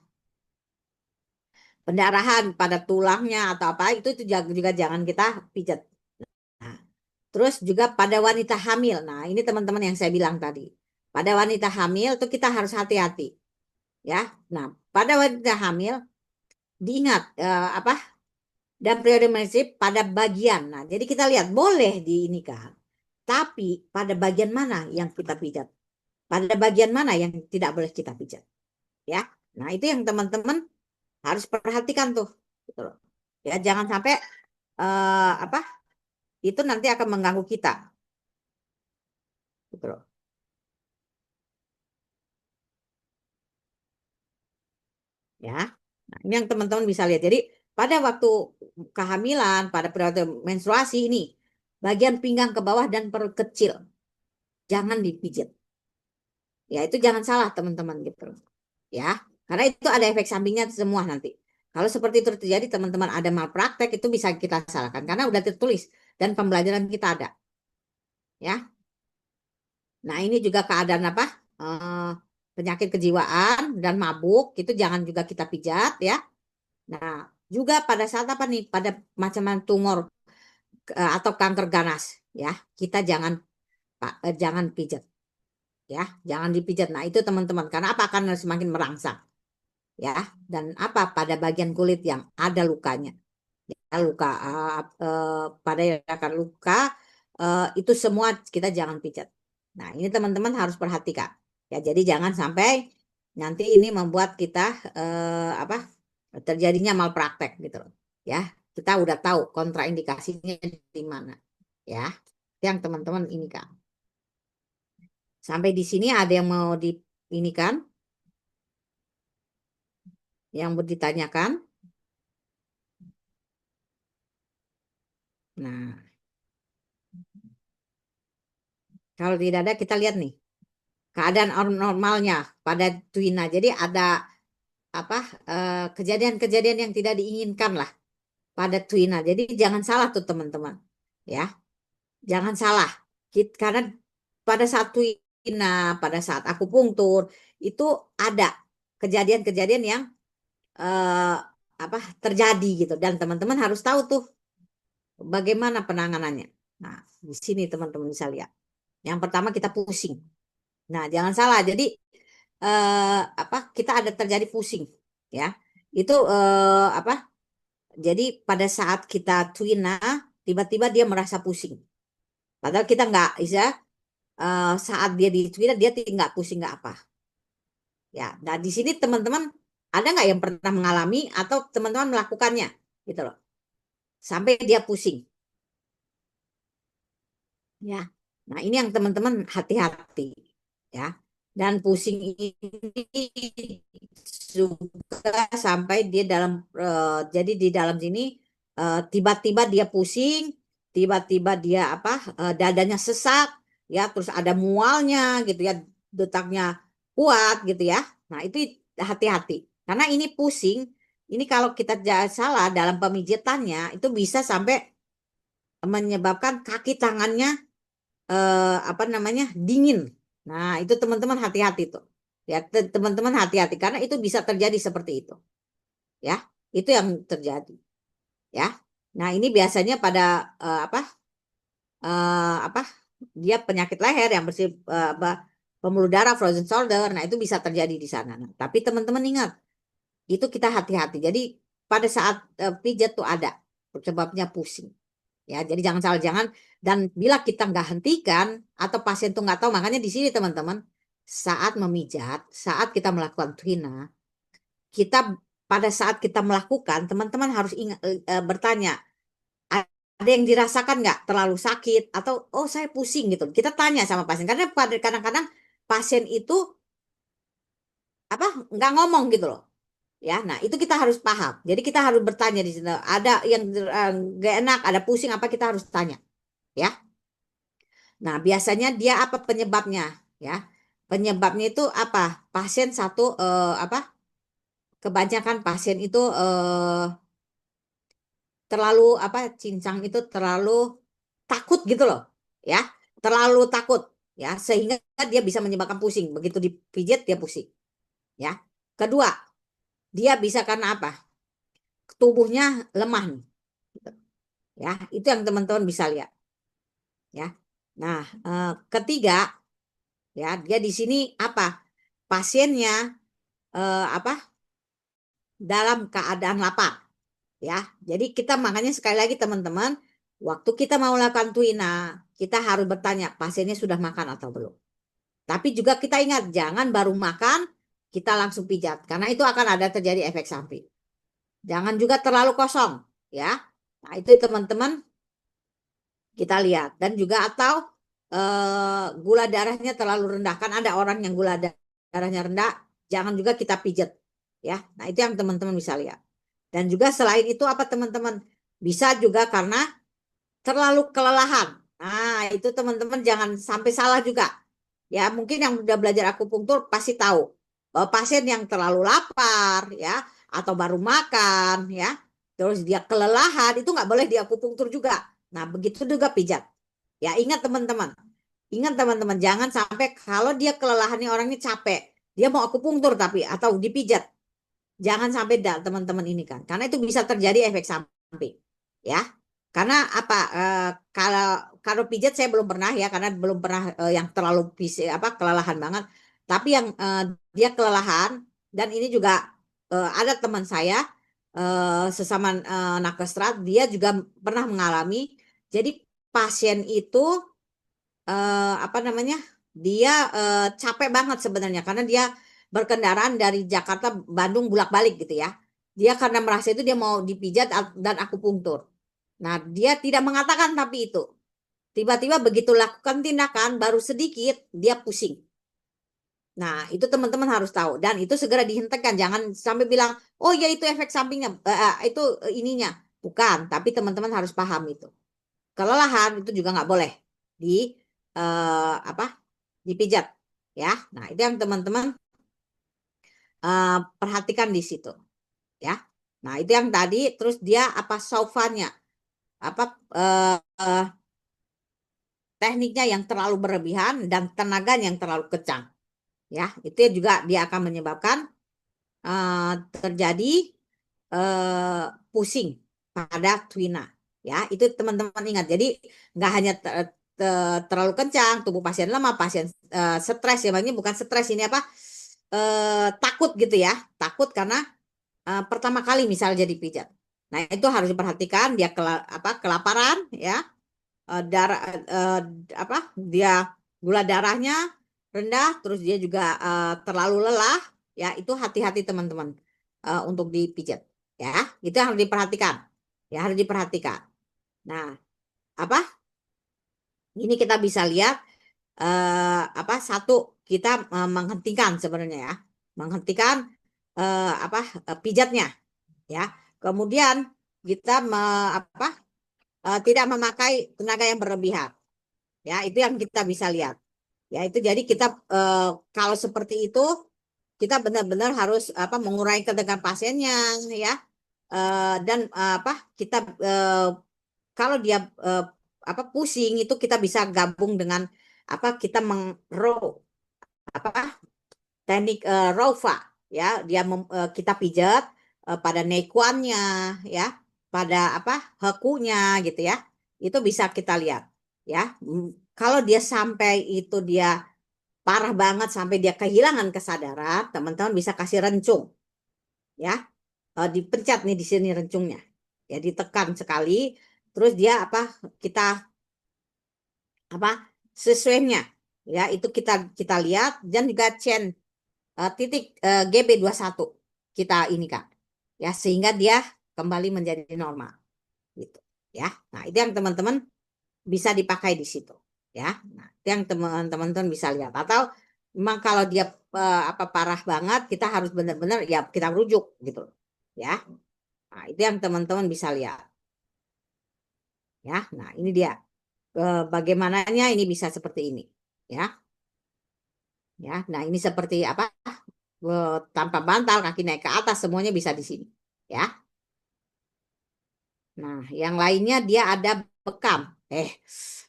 Pendarahan pada tulangnya atau apa itu juga jangan kita pijat. Nah, terus juga pada wanita hamil. Nah, ini teman-teman yang saya bilang tadi. Pada wanita hamil itu kita harus hati-hati, ya. Nah, pada wanita hamil diingat apa? Dan periode menstruasi pada bagian. Nah, jadi kita lihat boleh di ini kan. Tapi pada bagian mana yang kita pijat? Pada bagian mana yang tidak boleh kita pijat? Ya. Nah, itu yang teman-teman harus perhatikan tuh. Gitu loh. Ya, jangan sampai apa? Itu nanti akan mengganggu kita. Gitu loh. Ya. Nah, ini yang teman-teman bisa lihat. Jadi, pada waktu kehamilan, pada periode menstruasi ini, bagian pinggang ke bawah dan perut kecil jangan dipijat. Ya, itu jangan salah teman-teman gitu loh. Ya, karena itu ada efek sampingnya semua nanti. Kalau seperti itu terjadi teman-teman ada malpraktek itu bisa kita salahkan karena udah tertulis dan pembelajaran kita ada, ya. Nah, ini juga keadaan apa? Eh, Penyakit kejiwaan dan mabuk itu jangan juga kita pijat ya. Nah, juga pada saat apa nih? Pada macam-macam tumor atau kanker ganas ya. Kita jangan jangan pijat ya. Jangan dipijat. Nah, itu teman-teman karena apa? Akan semakin merangsang. Ya, dan apa pada bagian kulit yang ada lukanya, ya, luka pada yang akan luka itu semua kita jangan pijat. Nah, ini teman-teman harus perhatikan. Ya, jadi jangan sampai nanti ini membuat kita apa? terjadinya malpraktek gitu loh. Ya, kita udah tahu kontraindikasinya di mana. Ya, yang teman-teman ini kan. Sampai di sini ada yang mau di ini kan, yang mau ditanyakan. Nah, kalau tidak ada kita lihat nih keadaan normalnya pada Twina. Jadi ada apa kejadian-kejadian yang tidak diinginkan lah pada Twina. Jadi jangan salah tuh teman-teman. Ya, jangan salah. Karena pada saat Twina, pada saat akupunktur itu ada kejadian-kejadian yang eh, apa terjadi gitu dan teman-teman harus tahu tuh bagaimana penanganannya. Nah, di sini teman-teman bisa lihat. Yang pertama kita pusing. Nah, jangan salah. Jadi kita ada terjadi pusing, ya. Itu apa? Jadi pada saat kita tuina, tiba-tiba dia merasa pusing. Padahal kita nggak bisa saat dia di tuina dia nggak pusing nggak apa. Ya, nah di sini teman-teman ada nggak yang pernah mengalami atau teman-teman melakukannya, gitu loh, sampai dia pusing, ya. Nah ini yang teman-teman hati-hati, ya. Dan pusing ini juga sampai dia jadi di dalam sini tiba-tiba dia pusing, tiba-tiba dia dadanya sesak, ya, terus ada mualnya gitu ya, detaknya kuat gitu ya. Nah, itu hati-hati. Karena ini pusing, ini kalau kita salah dalam pemijatannya itu bisa sampai menyebabkan kaki tangannya dingin. Nah, itu teman-teman hati-hati tuh. Ya, teman-teman hati-hati karena itu bisa terjadi seperti itu. Ya, itu yang terjadi. Ya. Nah, ini biasanya pada eh, apa eh, apa dia penyakit leher yang pembuluh darah frozen shoulder. Nah, itu bisa terjadi di sana. Nah, tapi teman-teman ingat, itu kita hati-hati. Jadi pada saat pijat tuh ada sebabnya pusing. Ya, jadi jangan salah jangan dan bila kita nggak hentikan atau pasien tuh nggak tahu, makanya di sini teman-teman saat memijat, saat kita melakukan tuina, kita pada saat kita melakukan teman-teman harus ingat bertanya, ada yang dirasakan nggak terlalu sakit atau oh saya pusing gitu. Kita tanya sama pasien karena kadang-kadang pasien itu nggak ngomong gitu loh. Ya, nah itu kita harus paham. Jadi kita harus bertanya di sini. Ada yang nggak enak, ada pusing apa kita harus tanya. Ya. Nah, biasanya dia apa penyebabnya, ya? Penyebabnya itu apa? Pasien satu kebanyakan pasien itu terlalu cincang itu terlalu takut gitu loh, ya. Terlalu takut, ya, sehingga dia bisa menyebabkan pusing. Begitu dipijit dia pusing, ya. Kedua, dia bisa karena apa? Tubuhnya lemah nih, gitu. Ya, itu yang teman-teman bisa lihat, ya. Nah, ketiga, ya, dia di sini apa? Pasiennya apa dalam keadaan lapar, ya. Jadi kita makanya sekali lagi teman-teman, waktu kita mau lakukan tuina kita harus bertanya pasiennya sudah makan atau belum. Tapi juga kita ingat jangan baru makan kita langsung pijat karena itu akan ada terjadi efek samping. Jangan juga terlalu kosong, ya. Nah itu teman-teman kita lihat dan juga atau gula darahnya terlalu rendah kan ada orang yang gula darahnya rendah, jangan juga kita pijat, ya. Nah itu yang teman-teman bisa lihat. Dan juga selain itu apa teman-teman bisa juga karena terlalu kelelahan. Nah itu teman-teman jangan sampai salah juga. Ya mungkin yang udah belajar akupunktur pasti tahu bahwa pasien yang terlalu lapar, ya, atau baru makan, ya, terus dia kelelahan itu nggak boleh diakupunktur juga. Nah begitu juga pijat. Ya ingat teman-teman jangan sampai kalau dia kelelahan nih orangnya capek, dia mau akupunktur tapi atau dipijat, jangan sampai teman-teman ini kan, karena itu bisa terjadi efek samping, ya. Karena kalau kalau pijat saya belum pernah ya, karena belum pernah yang terlalu kelelahan banget. Tapi yang dia kelelahan dan ini juga ada teman saya sesama nakestrat, dia juga pernah mengalami. Jadi pasien itu apa namanya dia capek banget sebenarnya karena dia berkendaraan dari Jakarta Bandung bolak-balik gitu ya. Dia karena merasa itu dia mau dipijat dan akupunktur. Nah, dia tidak mengatakan tapi itu. Tiba-tiba begitu lakukan tindakan baru sedikit dia pusing. Nah, itu teman-teman harus tahu dan itu segera dihentikan. Jangan sampai bilang, "Oh ya itu efek sampingnya, itu ininya." Bukan, tapi teman-teman harus paham itu. Kelelahan itu juga nggak boleh di apa? Dipijat ya. Nah, itu yang teman-teman perhatikan di situ ya. Nah, itu yang tadi terus dia apa sofanya apa eh, tekniknya yang terlalu berlebihan dan tenaga yang terlalu kencang ya. Itu juga dia akan menyebabkan terjadi eh, pusing pada twina ya. Itu teman-teman ingat. Jadi nggak hanya terlalu kencang tubuh pasien lemah, pasien stres ya. Ini bukan stres, ini apa, takut gitu ya, takut karena pertama kali misalnya jadi pijat. Nah, itu harus diperhatikan dia apa kelaparan ya, darah apa dia gula darahnya rendah, terus dia juga terlalu lelah ya. Itu hati-hati teman-teman untuk dipijat ya. Itu yang harus diperhatikan ya, harus diperhatikan. Nah, apa ini kita bisa lihat apa satu kita menghentikan sebenarnya ya, menghentikan apa pijatnya ya. Kemudian kita apa tidak memakai tenaga yang berlebihan ya. Itu yang kita bisa lihat ya. Itu jadi kita kalau seperti itu kita benar-benar harus apa mengurangi ketegangan pasiennya ya. Dan apa kita kalau dia apa pusing itu kita bisa gabung dengan apa kita apa teknik Rofa ya. Dia kita pijat pada nekuannya ya, pada apa hekunya gitu ya. Itu bisa kita lihat ya. Kalau dia sampai itu dia parah banget sampai dia kehilangan kesadaran, teman-teman bisa kasih rencung ya. Dipencet nih di sini rencungnya ya, ditekan sekali terus dia apa kita apa sesuainya ya. Itu kita kita lihat dan juga chain titik GB21 kita ini Kak ya, sehingga dia kembali menjadi normal gitu ya. Nah, itu yang teman-teman bisa dipakai di situ ya. Nah, itu yang teman-teman bisa lihat. Atau memang kalau dia apa parah banget kita harus benar-benar ya kita rujuk gitu ya. Nah, itu yang teman-teman bisa lihat ya. Nah, ini dia bagaimananya ini bisa seperti ini ya. Ya, nah ini seperti apa? Tanpa bantal, kaki naik ke atas, semuanya bisa di sini. Ya. Nah, yang lainnya dia ada bekam, eh,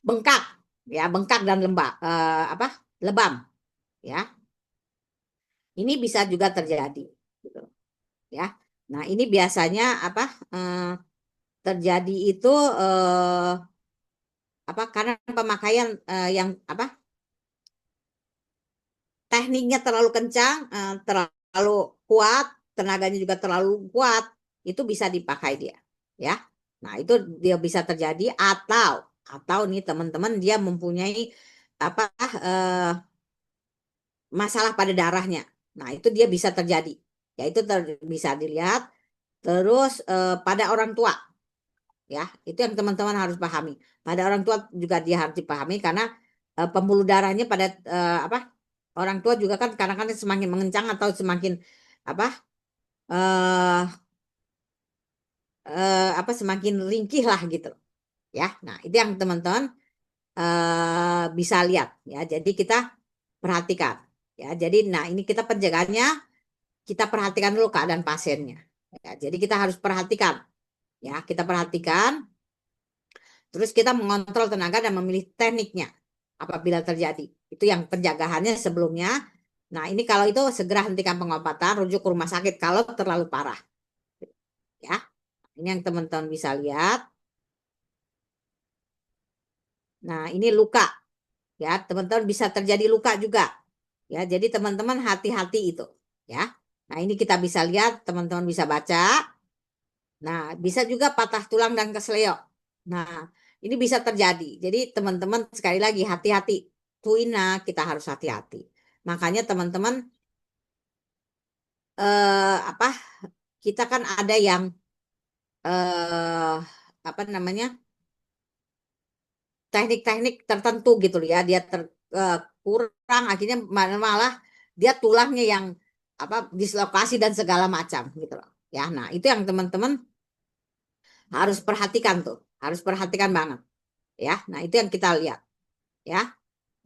bengkak, ya bengkak dan lembab, apa? Lebam, ya. Ini bisa juga terjadi, gitu, ya. Nah, ini biasanya apa? Terjadi itu apa? Karena pemakaian yang apa? Tekniknya terlalu kencang, terlalu kuat, tenaganya juga terlalu kuat, itu bisa dipakai dia, ya. Nah, itu dia bisa terjadi atau nih teman-teman dia mempunyai apa masalah pada darahnya. Nah, itu dia bisa terjadi. Ya, itu bisa dilihat terus pada orang tua, ya. Itu yang teman-teman harus pahami. Pada orang tua juga dia harus dipahami karena pembuluh darahnya pada apa orang tua juga kan kadang-kadang semakin mengencang atau semakin apa eh apa semakin ringkih lah gitu ya. Nah, itu yang teman-teman bisa lihat ya. Jadi kita perhatikan ya. Jadi nah ini kita penjagaannya kita perhatikan dulu keadaan pasiennya. Ya, jadi kita harus perhatikan ya. Kita perhatikan terus kita mengontrol tenaga dan memilih tekniknya apabila terjadi. Itu yang penjagaannya sebelumnya. Nah, ini kalau itu segera hentikan pengobatan, rujuk ke rumah sakit kalau terlalu parah. Ya, ini yang teman-teman bisa lihat. Nah, ini luka. Ya, teman-teman bisa terjadi luka juga. Ya, jadi teman-teman hati-hati itu. Ya, nah ini kita bisa lihat, teman-teman bisa baca. Nah, bisa juga patah tulang dan kesleo. Nah, ini bisa terjadi. Jadi teman-teman sekali lagi hati-hati. Tuina kita harus hati-hati. Makanya teman-teman apa kita kan ada yang eh apa namanya teknik-teknik tertentu gitu loh ya, dia kurang akhirnya malah dia tulangnya yang apa dislokasi dan segala macam gitu loh ya. Nah itu yang teman-teman harus perhatikan tuh, harus perhatikan banget ya. Nah itu yang kita lihat ya.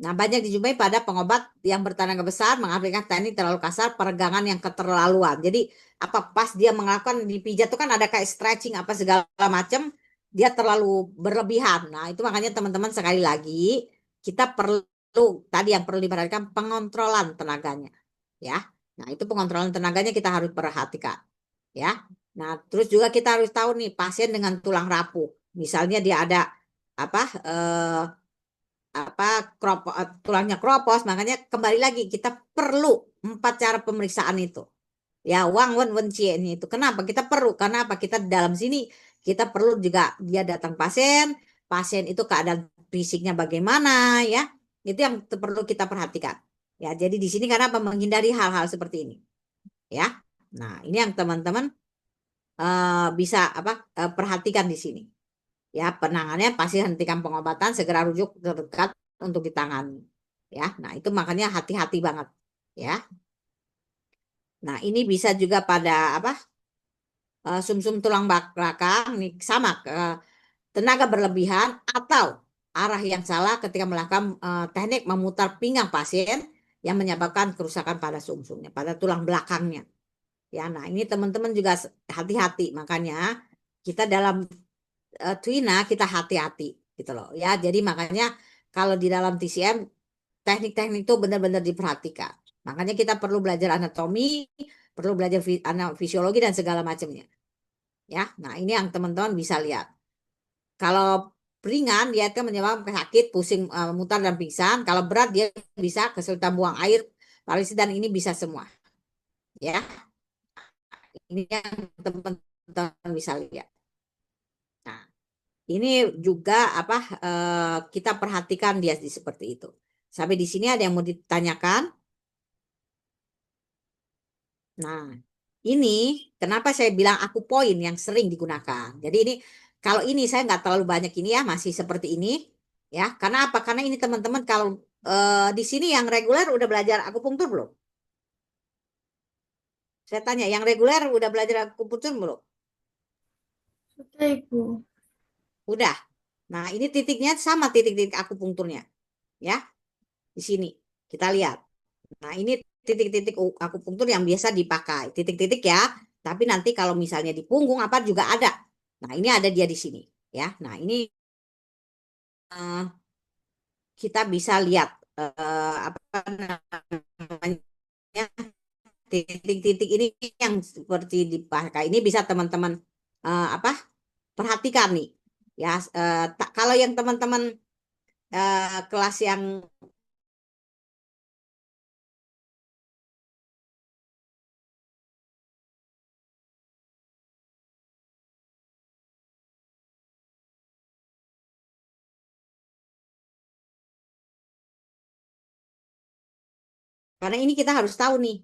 Nah, banyak dijumpai pada pengobat yang bertenaga besar mengaplikasikan teknik terlalu kasar, peregangan yang keterlaluan. Jadi, apa pas dia melakukan dipijat itu kan ada kayak stretching apa segala macam, dia terlalu berlebihan. Nah, itu makanya teman-teman sekali lagi kita perlu tadi yang perlu diperhatikan pengontrolan tenaganya, ya. Nah, itu pengontrolan tenaganya kita harus perhatikan, ya. Nah, terus juga kita harus tahu nih pasien dengan tulang rapuh. Misalnya dia ada apa apa tulangnya kropos, makanya kembali lagi kita perlu 4 cara pemeriksaan itu ya. Wang wen wen cie ini itu kenapa kita perlu, karena apa, kita dalam sini kita perlu juga dia datang pasien, pasien itu keadaan fisiknya bagaimana ya, itu yang perlu kita perhatikan ya. Jadi di sini karena apa, menghindari hal-hal seperti ini ya. Nah ini yang teman-teman bisa apa perhatikan di sini ya. Penanganannya pasti hentikan pengobatan, segera rujuk terdekat untuk ditangani ya. Nah itu makanya hati-hati banget ya. Nah ini bisa juga pada apa sumsum tulang belakang nih sama tenaga berlebihan atau arah yang salah ketika melakukan teknik memutar pinggang pasien yang menyebabkan kerusakan pada sumsumnya, pada tulang belakangnya ya. Nah ini teman-teman juga hati-hati, makanya kita dalam Twina kita hati-hati gitu loh ya. Jadi makanya kalau di dalam TCM teknik-teknik itu benar-benar diperhatikan. Makanya kita perlu belajar anatomi, perlu belajar fisiologi dan segala macamnya ya. Nah ini yang teman-teman bisa lihat. Kalau ringan dia akan menyebabkan sakit, pusing, mutar dan pingsan. Kalau berat dia bisa kesulitan buang air, paralisis, dan ini bisa semua ya. Ini yang teman-teman bisa lihat. Nah, ini juga apa kita perhatikan dia seperti itu. Sampai di sini ada yang mau ditanyakan? Nah, ini kenapa saya bilang aku poin yang sering digunakan. Jadi ini kalau ini saya nggak terlalu banyak ini ya, masih seperti ini ya. Karena apa? Karena ini teman-teman kalau di sini yang reguler udah belajar akupunktur belum? Saya tanya, yang reguler udah belajar akupunktur belum? Sudah, Ibu. Udah. Nah, ini titiknya sama titik-titik akupunkturnya ya. Di sini kita lihat. Nah, ini titik-titik akupunktur yang biasa dipakai. Titik-titik ya. Tapi nanti kalau misalnya di punggung apa juga ada. Nah, ini ada dia di sini ya. Nah, ini kita bisa lihat apa namanya titik-titik ini yang seperti dipakai. Ini bisa teman-teman apa perhatikan nih ya. Kalau yang teman-teman kelas yang karena ini kita harus tahu nih.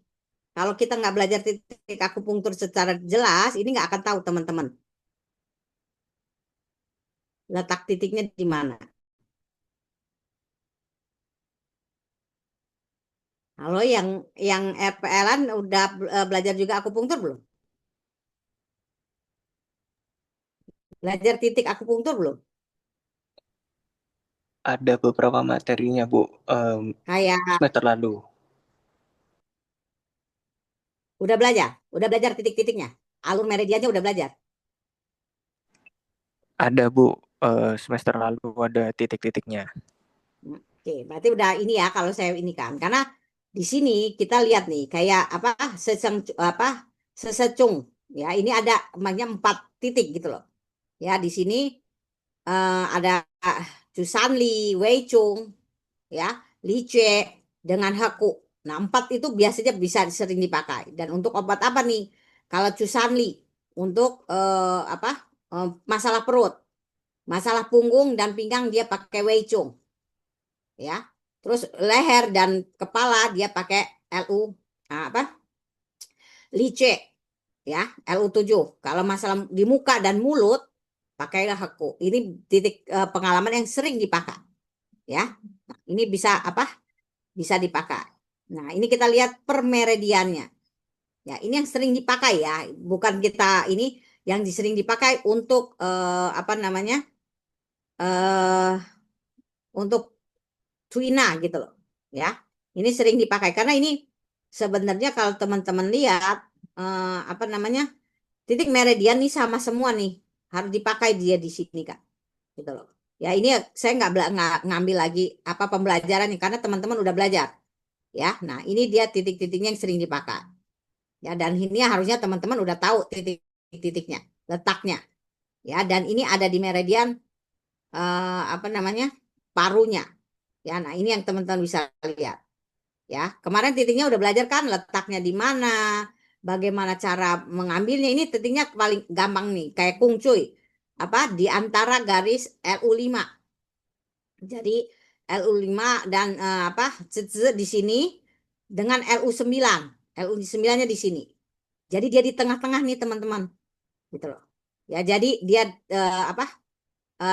Kalau kita nggak belajar titik akupunktur secara jelas, ini nggak akan tahu teman-teman letak titiknya di mana. Kalau yang RPL-an udah belajar juga akupunktur belum? Belajar titik akupunktur belum? Ada beberapa materinya, Bu, Kayak semester lalu. udah belajar titik-titiknya. Alur meridiannya udah belajar. Ada, Bu, semester lalu ada titik-titiknya. Oke, berarti udah ini ya kalau saya ini kan. Karena di sini kita lihat nih kayak apa apa sesecung ya. Ini ada namanya 4 titik gitu loh. Ya, di sini ada Cusanli, Wei Chung, ya, Lice dengan Heku. Nah, 4 itu biasanya bisa sering dipakai. Dan untuk obat apa nih? Kalau Cusanli untuk apa? Masalah perut, masalah punggung dan pinggang dia pakai Wei Chung, ya. Terus leher dan kepala dia pakai LU apa? Lice, ya, LU7. Kalau masalah di muka dan mulut, pakailah Haku. Ini titik pengalaman yang sering dipakai, ya. Nah, ini bisa apa? Bisa dipakai. Nah, ini kita lihat per meridiannya. Ya, ini yang sering dipakai ya, bukan kita ini yang sering dipakai untuk apa namanya? Untuk Twina gitu loh. Ya. Ini sering dipakai karena ini sebenarnya kalau teman-teman lihat apa namanya? Titik meridian nih sama semua nih. Harus dipakai dia di sini, Kak. Gitu loh. Ya, ini saya nggak ngambil lagi apa pembelajaran nih karena teman-teman udah belajar. Ya, nah ini dia titik-titiknya yang sering dipakai. Ya, dan ini harusnya teman-teman udah tahu titik-titiknya, letaknya. Ya, dan ini ada di meridian apa namanya? Parunya. Ya, nah ini yang teman-teman bisa lihat. Ya, kemarin titiknya udah belajar kan letaknya di mana, bagaimana cara mengambilnya. Ini titiknya paling gampang nih, kayak kungcuy. Apa? Di antara garis LU5. Jadi LU5 dan apa? Di sini dengan LU9. LU9-nya di sini. Jadi dia di tengah-tengah nih, teman-teman. Gitu loh. Ya, jadi dia apa?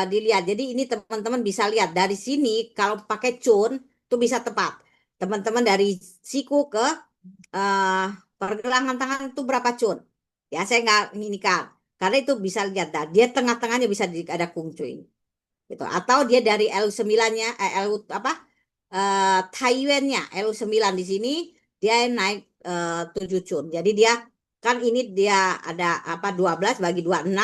Dilihat. Jadi ini teman-teman bisa lihat dari sini kalau pakai cun itu bisa tepat. Teman-teman dari siku ke pergelangan tangan itu berapa cun? Ya saya nggak ini kan. Karena itu bisa lihat dah. Dia tengah-tengahnya bisa ada kungcu ini. Gitu. Atau dia dari L9-nya L apa? Taiwan-nya L9 di sini dia naik 7 cun. Jadi dia kan ini dia ada apa 12 bagi 26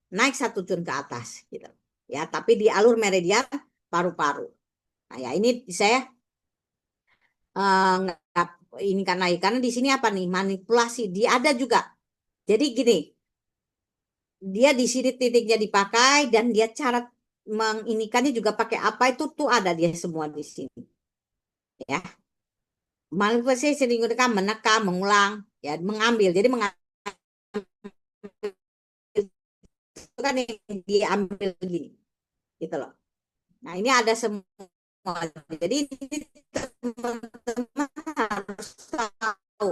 naik 1 cun ke atas gitu. Ya, tapi di alur meridian paru-paru. Nah, ya ini saya nggak ini karena di sini apa nih manipulasi dia ada juga. Jadi gini, dia di sini titiknya dipakai dan dia cara menginikannya juga pakai apa itu tuh ada dia semua di sini. Ya, manipulasi sering digunakan menekan, mengulang, ya mengambil. Jadi mengambil itu kan yang diambil gini, gitu loh. Nah ini ada semua. Jadi teman-teman harus tahu,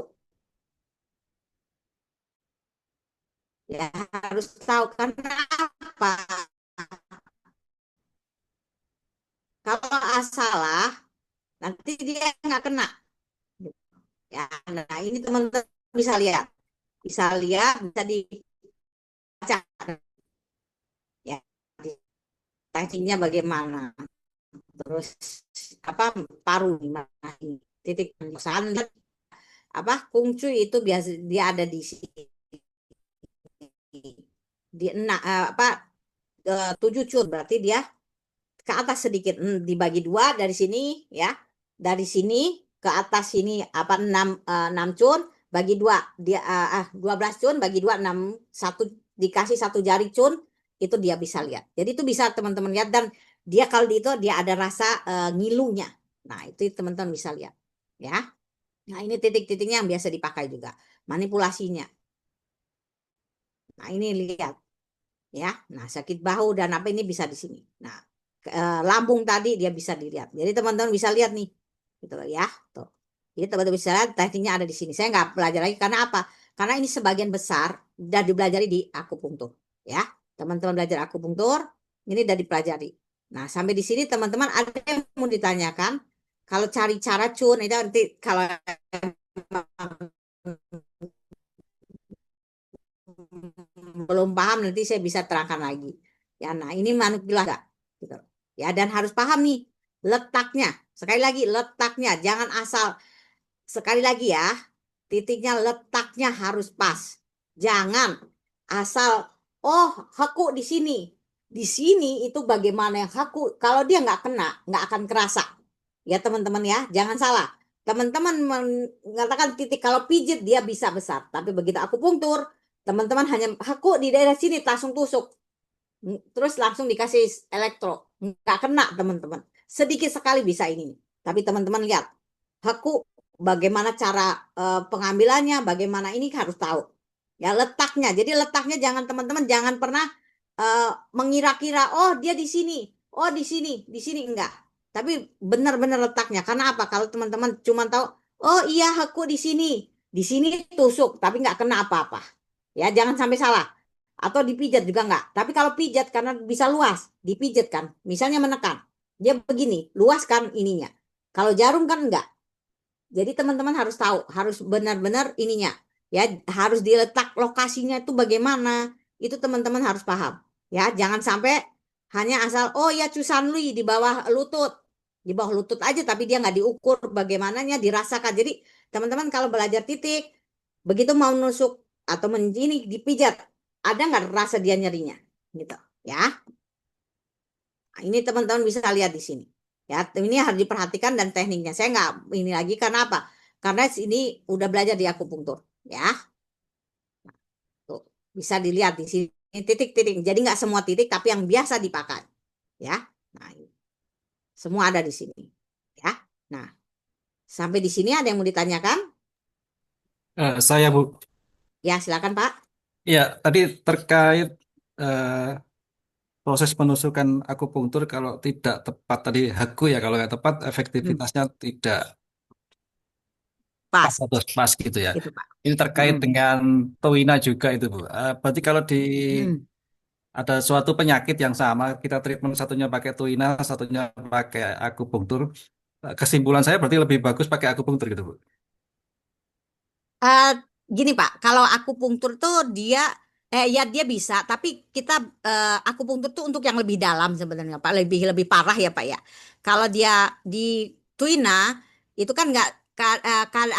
ya harus tahu karena apa? Kalau salah nanti dia nggak kena. Ya, nah ini teman-teman bisa lihat, bisa dibaca, ya tancingnya bagaimana, terus apa paru gimana ini titik misalkan apa kungcu itu biasa dia ada di sini di enam apa 7 cun berarti dia ke atas sedikit dibagi 2 dari sini ya dari sini ke atas sini apa 6 cun bagi 2 dia 12 cun bagi 2 6 satu dikasih 1 jari cun itu dia bisa lihat. Jadi itu bisa teman-teman lihat dan dia kalau itu dia ada rasa ngilunya. Nah, itu teman-teman bisa lihat ya. Nah, ini titik-titiknya yang biasa dipakai juga manipulasinya. Nah, ini lihat ya. Nah, sakit bahu dan apa ini bisa di sini. Nah, lambung tadi dia bisa dilihat. Jadi teman-teman bisa lihat nih, gitu loh ya. Tuh. Jadi teman-teman bisa lihat tekniknya ada di sini. Saya nggak belajar lagi karena apa? Karena ini sebagian besar udah dipelajari di akupunktur, ya. Teman-teman belajar akupunktur, ini udah dipelajari. Nah, sampai di sini teman-teman ada yang mau ditanyakan? Kalau cari cara cun itu nanti kalau belum paham nanti saya bisa terangkan lagi. Ya, nah ini manipulasi gitu. Ya, dan harus paham nih letaknya. Sekali lagi letaknya, jangan asal sekali lagi ya. Titiknya letaknya harus pas. Jangan asal oh, haku di sini. Di sini itu bagaimana yang haku kalau dia nggak kena, nggak akan kerasa. Ya teman-teman ya, jangan salah. Teman-teman mengatakan titik kalau pijit dia bisa besar, tapi begitu aku akupunktur teman-teman hanya haku di daerah sini langsung tusuk terus langsung dikasih elektro nggak kena teman-teman sedikit sekali bisa ini tapi teman-teman lihat haku bagaimana cara pengambilannya bagaimana ini harus tahu ya letaknya jadi letaknya jangan teman-teman jangan pernah mengira-kira oh dia di sini oh di sini enggak tapi benar-benar letaknya karena apa kalau teman-teman cuma tahu oh iya haku di sini Di sini tusuk, tapi nggak kena apa-apa. Ya, jangan sampai salah. Atau dipijat juga nggak. Tapi kalau pijat karena bisa luas, dipijat kan. Misalnya menekan, dia begini, luas kan ininya. Kalau jarum kan enggak. Jadi teman-teman harus tahu, harus benar-benar ininya. Ya, harus diletak lokasinya itu bagaimana. Itu teman-teman harus paham. Ya, jangan sampai hanya asal, oh ya Cusanli di bawah lutut. Di bawah lutut aja, tapi dia nggak diukur bagaimananya, dirasakan. Jadi teman-teman kalau belajar titik, begitu mau nusuk atau ini dipijat, ada nggak rasa dia nyerinya? Gitu. Ya, nah, ini teman-teman bisa lihat di sini. Ya, ini harus diperhatikan dan tekniknya. Saya nggak ini lagi karena apa? Karena ini udah belajar di akupunktur. Ya, tuh bisa dilihat di sini titik-titik. Jadi nggak semua titik, tapi yang biasa dipakai. Ya, nah semua ada di sini. Ya, nah sampai di sini ada yang mau ditanyakan? Saya Bu, Ya, silakan Pak. ya tadi terkait eh, proses penusukan akupunktur kalau tidak tepat tadi Haku ya kalau nggak tepat Hmm, efektivitasnya tidak pas pas, atau pas gitu ya. gitu Pak. Ini terkait Hmm, dengan Toina juga itu Bu. Berarti kalau di hmm. ada suatu penyakit yang sama kita treatment satunya pakai Toina, satunya pakai akupunktur. Kesimpulan saya berarti lebih bagus pakai akupunktur gitu Bu. Eh, Gini Pak, kalau akupunktur tuh dia ya dia bisa, tapi kita akupunktur tuh untuk yang lebih dalam sebenarnya Pak, lebih lebih parah ya Pak ya. Kalau dia di tuina itu kan nggak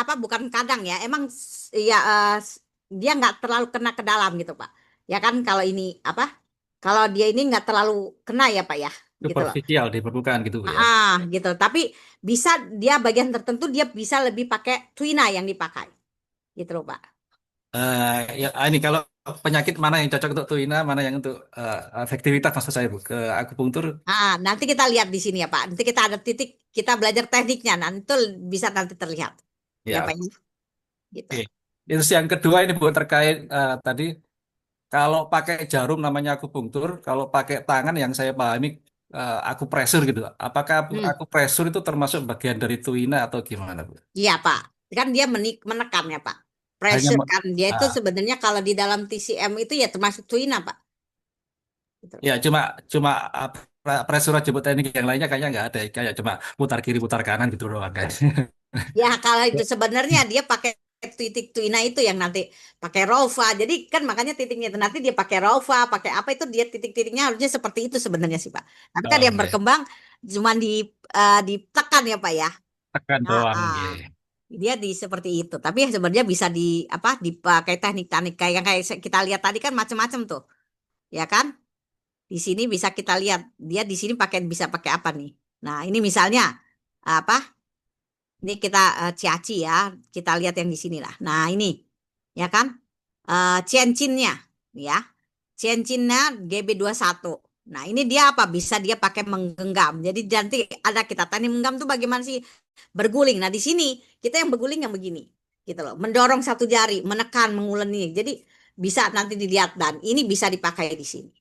apa bukan kadang ya, emang ya dia nggak terlalu kena ke dalam gitu Pak. Ya kan kalau ini apa? Kalau dia ini nggak terlalu kena ya Pak ya, gitu loh. Superficial di permukaan gitu Bu ya. Gitu. Tapi bisa dia bagian tertentu dia bisa lebih pakai tuina yang dipakai, gitu loh Pak. Ya, ini kalau penyakit mana yang cocok untuk tuina, mana yang untuk efektivitas maksud saya Bu ke akupunktur. Nanti kita lihat di sini ya Pak. Nanti kita ada titik, kita belajar tekniknya. Nanti itu bisa nanti terlihat. Ya Ya, Pak, ya. Gitu. oke. Terus yang kedua ini Bu terkait tadi kalau pakai jarum namanya akupunktur, kalau pakai tangan yang saya pahami akupresur gitu. Apakah Hmm, akupresur itu termasuk bagian dari tuina atau gimana Bu? iya Pak. Kan dia menekan ya Pak. Hanya Pressure kan dia itu ah, sebenarnya kalau di dalam TCM itu ya termasuk tuina Pak. Gitu. ya cuma cuma presur aja Bu teknik yang lainnya kayaknya nggak ada kayak cuma putar kiri putar kanan gitu doang guys. Ya kalau itu sebenarnya dia pakai titik tuina itu yang nanti pakai rova. Jadi kan makanya titiknya itu nanti dia pakai rova, pakai apa itu dia titik-titiknya harusnya seperti itu sebenarnya sih Pak. Tapi kan yang Oke, berkembang cuma ditekan ya Pak ya. tekan Nah, doang. Oke. dia di seperti itu. Tapi sebenarnya bisa di apa dipakai teknik-teknik kayak yang kayak kita lihat tadi kan macam-macam tuh, ya kan? Di sini bisa kita lihat dia di sini pakai bisa pakai apa nih? Nah, ini misalnya apa? Ini kita ciaci ya. Kita lihat yang di sini lah. Nah, ini ya kan? Ciencinnya ya. Ciencinnya GB21. Nah, ini dia apa? Bisa dia pakai menggenggam. Jadi nanti ada kita tadi menggenggam tuh bagaimana sih berguling. Nah, di sini kita yang berguling yang begini. Gitu loh. Mendorong satu jari, menekan, menguleni. Jadi bisa nanti dilihat dan ini bisa dipakai di sini.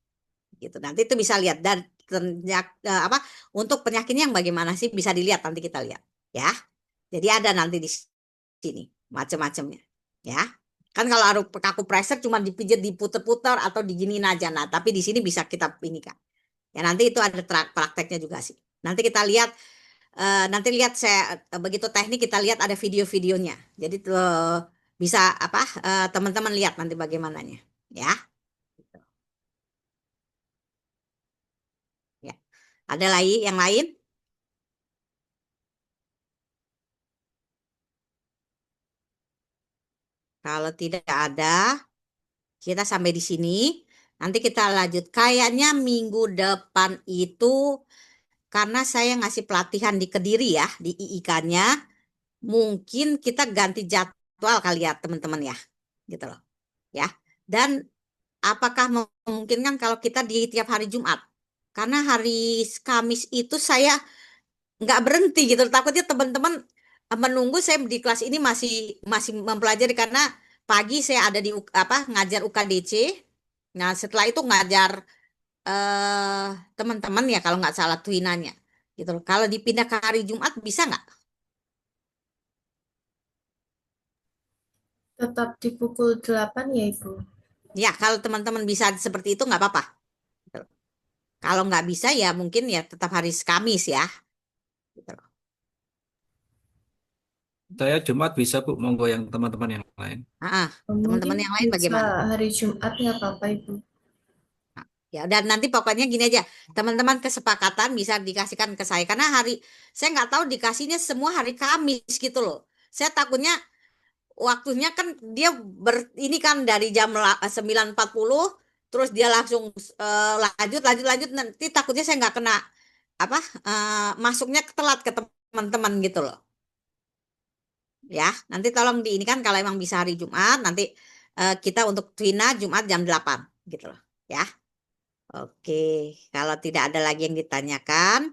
Gitu. Nanti itu bisa lihat dan apa untuk penyakitnya yang bagaimana sih bisa dilihat nanti kita lihat ya. Jadi ada nanti di sini macam-macamnya. Ya. Kan kalau kaku pressure cuma dipijat, diputer-puter atau diginiin aja. Nah, tapi di sini bisa kita ini kan. Ya nanti itu ada prakteknya juga sih. Nanti kita lihat nanti lihat saya begitu teknik kita lihat ada video-videonya. Jadi bisa apa teman-teman lihat nanti bagaimananya. Ya. Ya. Ada lagi yang lain? Kalau tidak ada, kita sampai di sini. Nanti kita lanjut. Kayaknya minggu depan itu karena saya ngasih pelatihan di Kediri ya, di IIK-nya, mungkin kita ganti jadwal kali ya teman-teman ya, gitu loh. Ya. Dan apakah memungkinkan kalau kita di tiap hari Jumat? Karena hari Kamis itu saya nggak berhenti gitu. Takutnya teman-teman menunggu saya di kelas ini masih masih mempelajari karena pagi saya ada di apa ngajar UKDC. Nah, setelah itu ngajar eh teman-teman ya kalau nggak salah twinanya gitu loh. Kalau dipindah ke hari Jumat bisa nggak? Tetap di pukul 8 ya, Ibu. Ya, kalau teman-teman bisa seperti itu nggak apa-apa. Kalau nggak bisa ya mungkin ya tetap hari Kamis ya. Gitu. Saya Jumat bisa Bu, monggo yang teman-teman yang lain. Teman-teman Mungkin yang lain bisa bagaimana? hari Jumat nggak apa-apa, Ibu. Ya, dan nanti pokoknya gini aja, teman-teman kesepakatan bisa dikasihkan ke saya karena saya nggak tahu dikasihnya semua hari Kamis gitu loh. Saya takutnya waktunya kan dia ini kan dari jam 9.40 terus dia langsung lanjut nanti takutnya saya nggak kena apa masuknya telat ke teman-teman gitu loh. Ya, nanti tolong di ini kan kalau emang bisa hari Jumat nanti kita untuk Twina Jumat jam 8 gitu loh. Ya. Oke, kalau tidak ada lagi yang ditanyakan,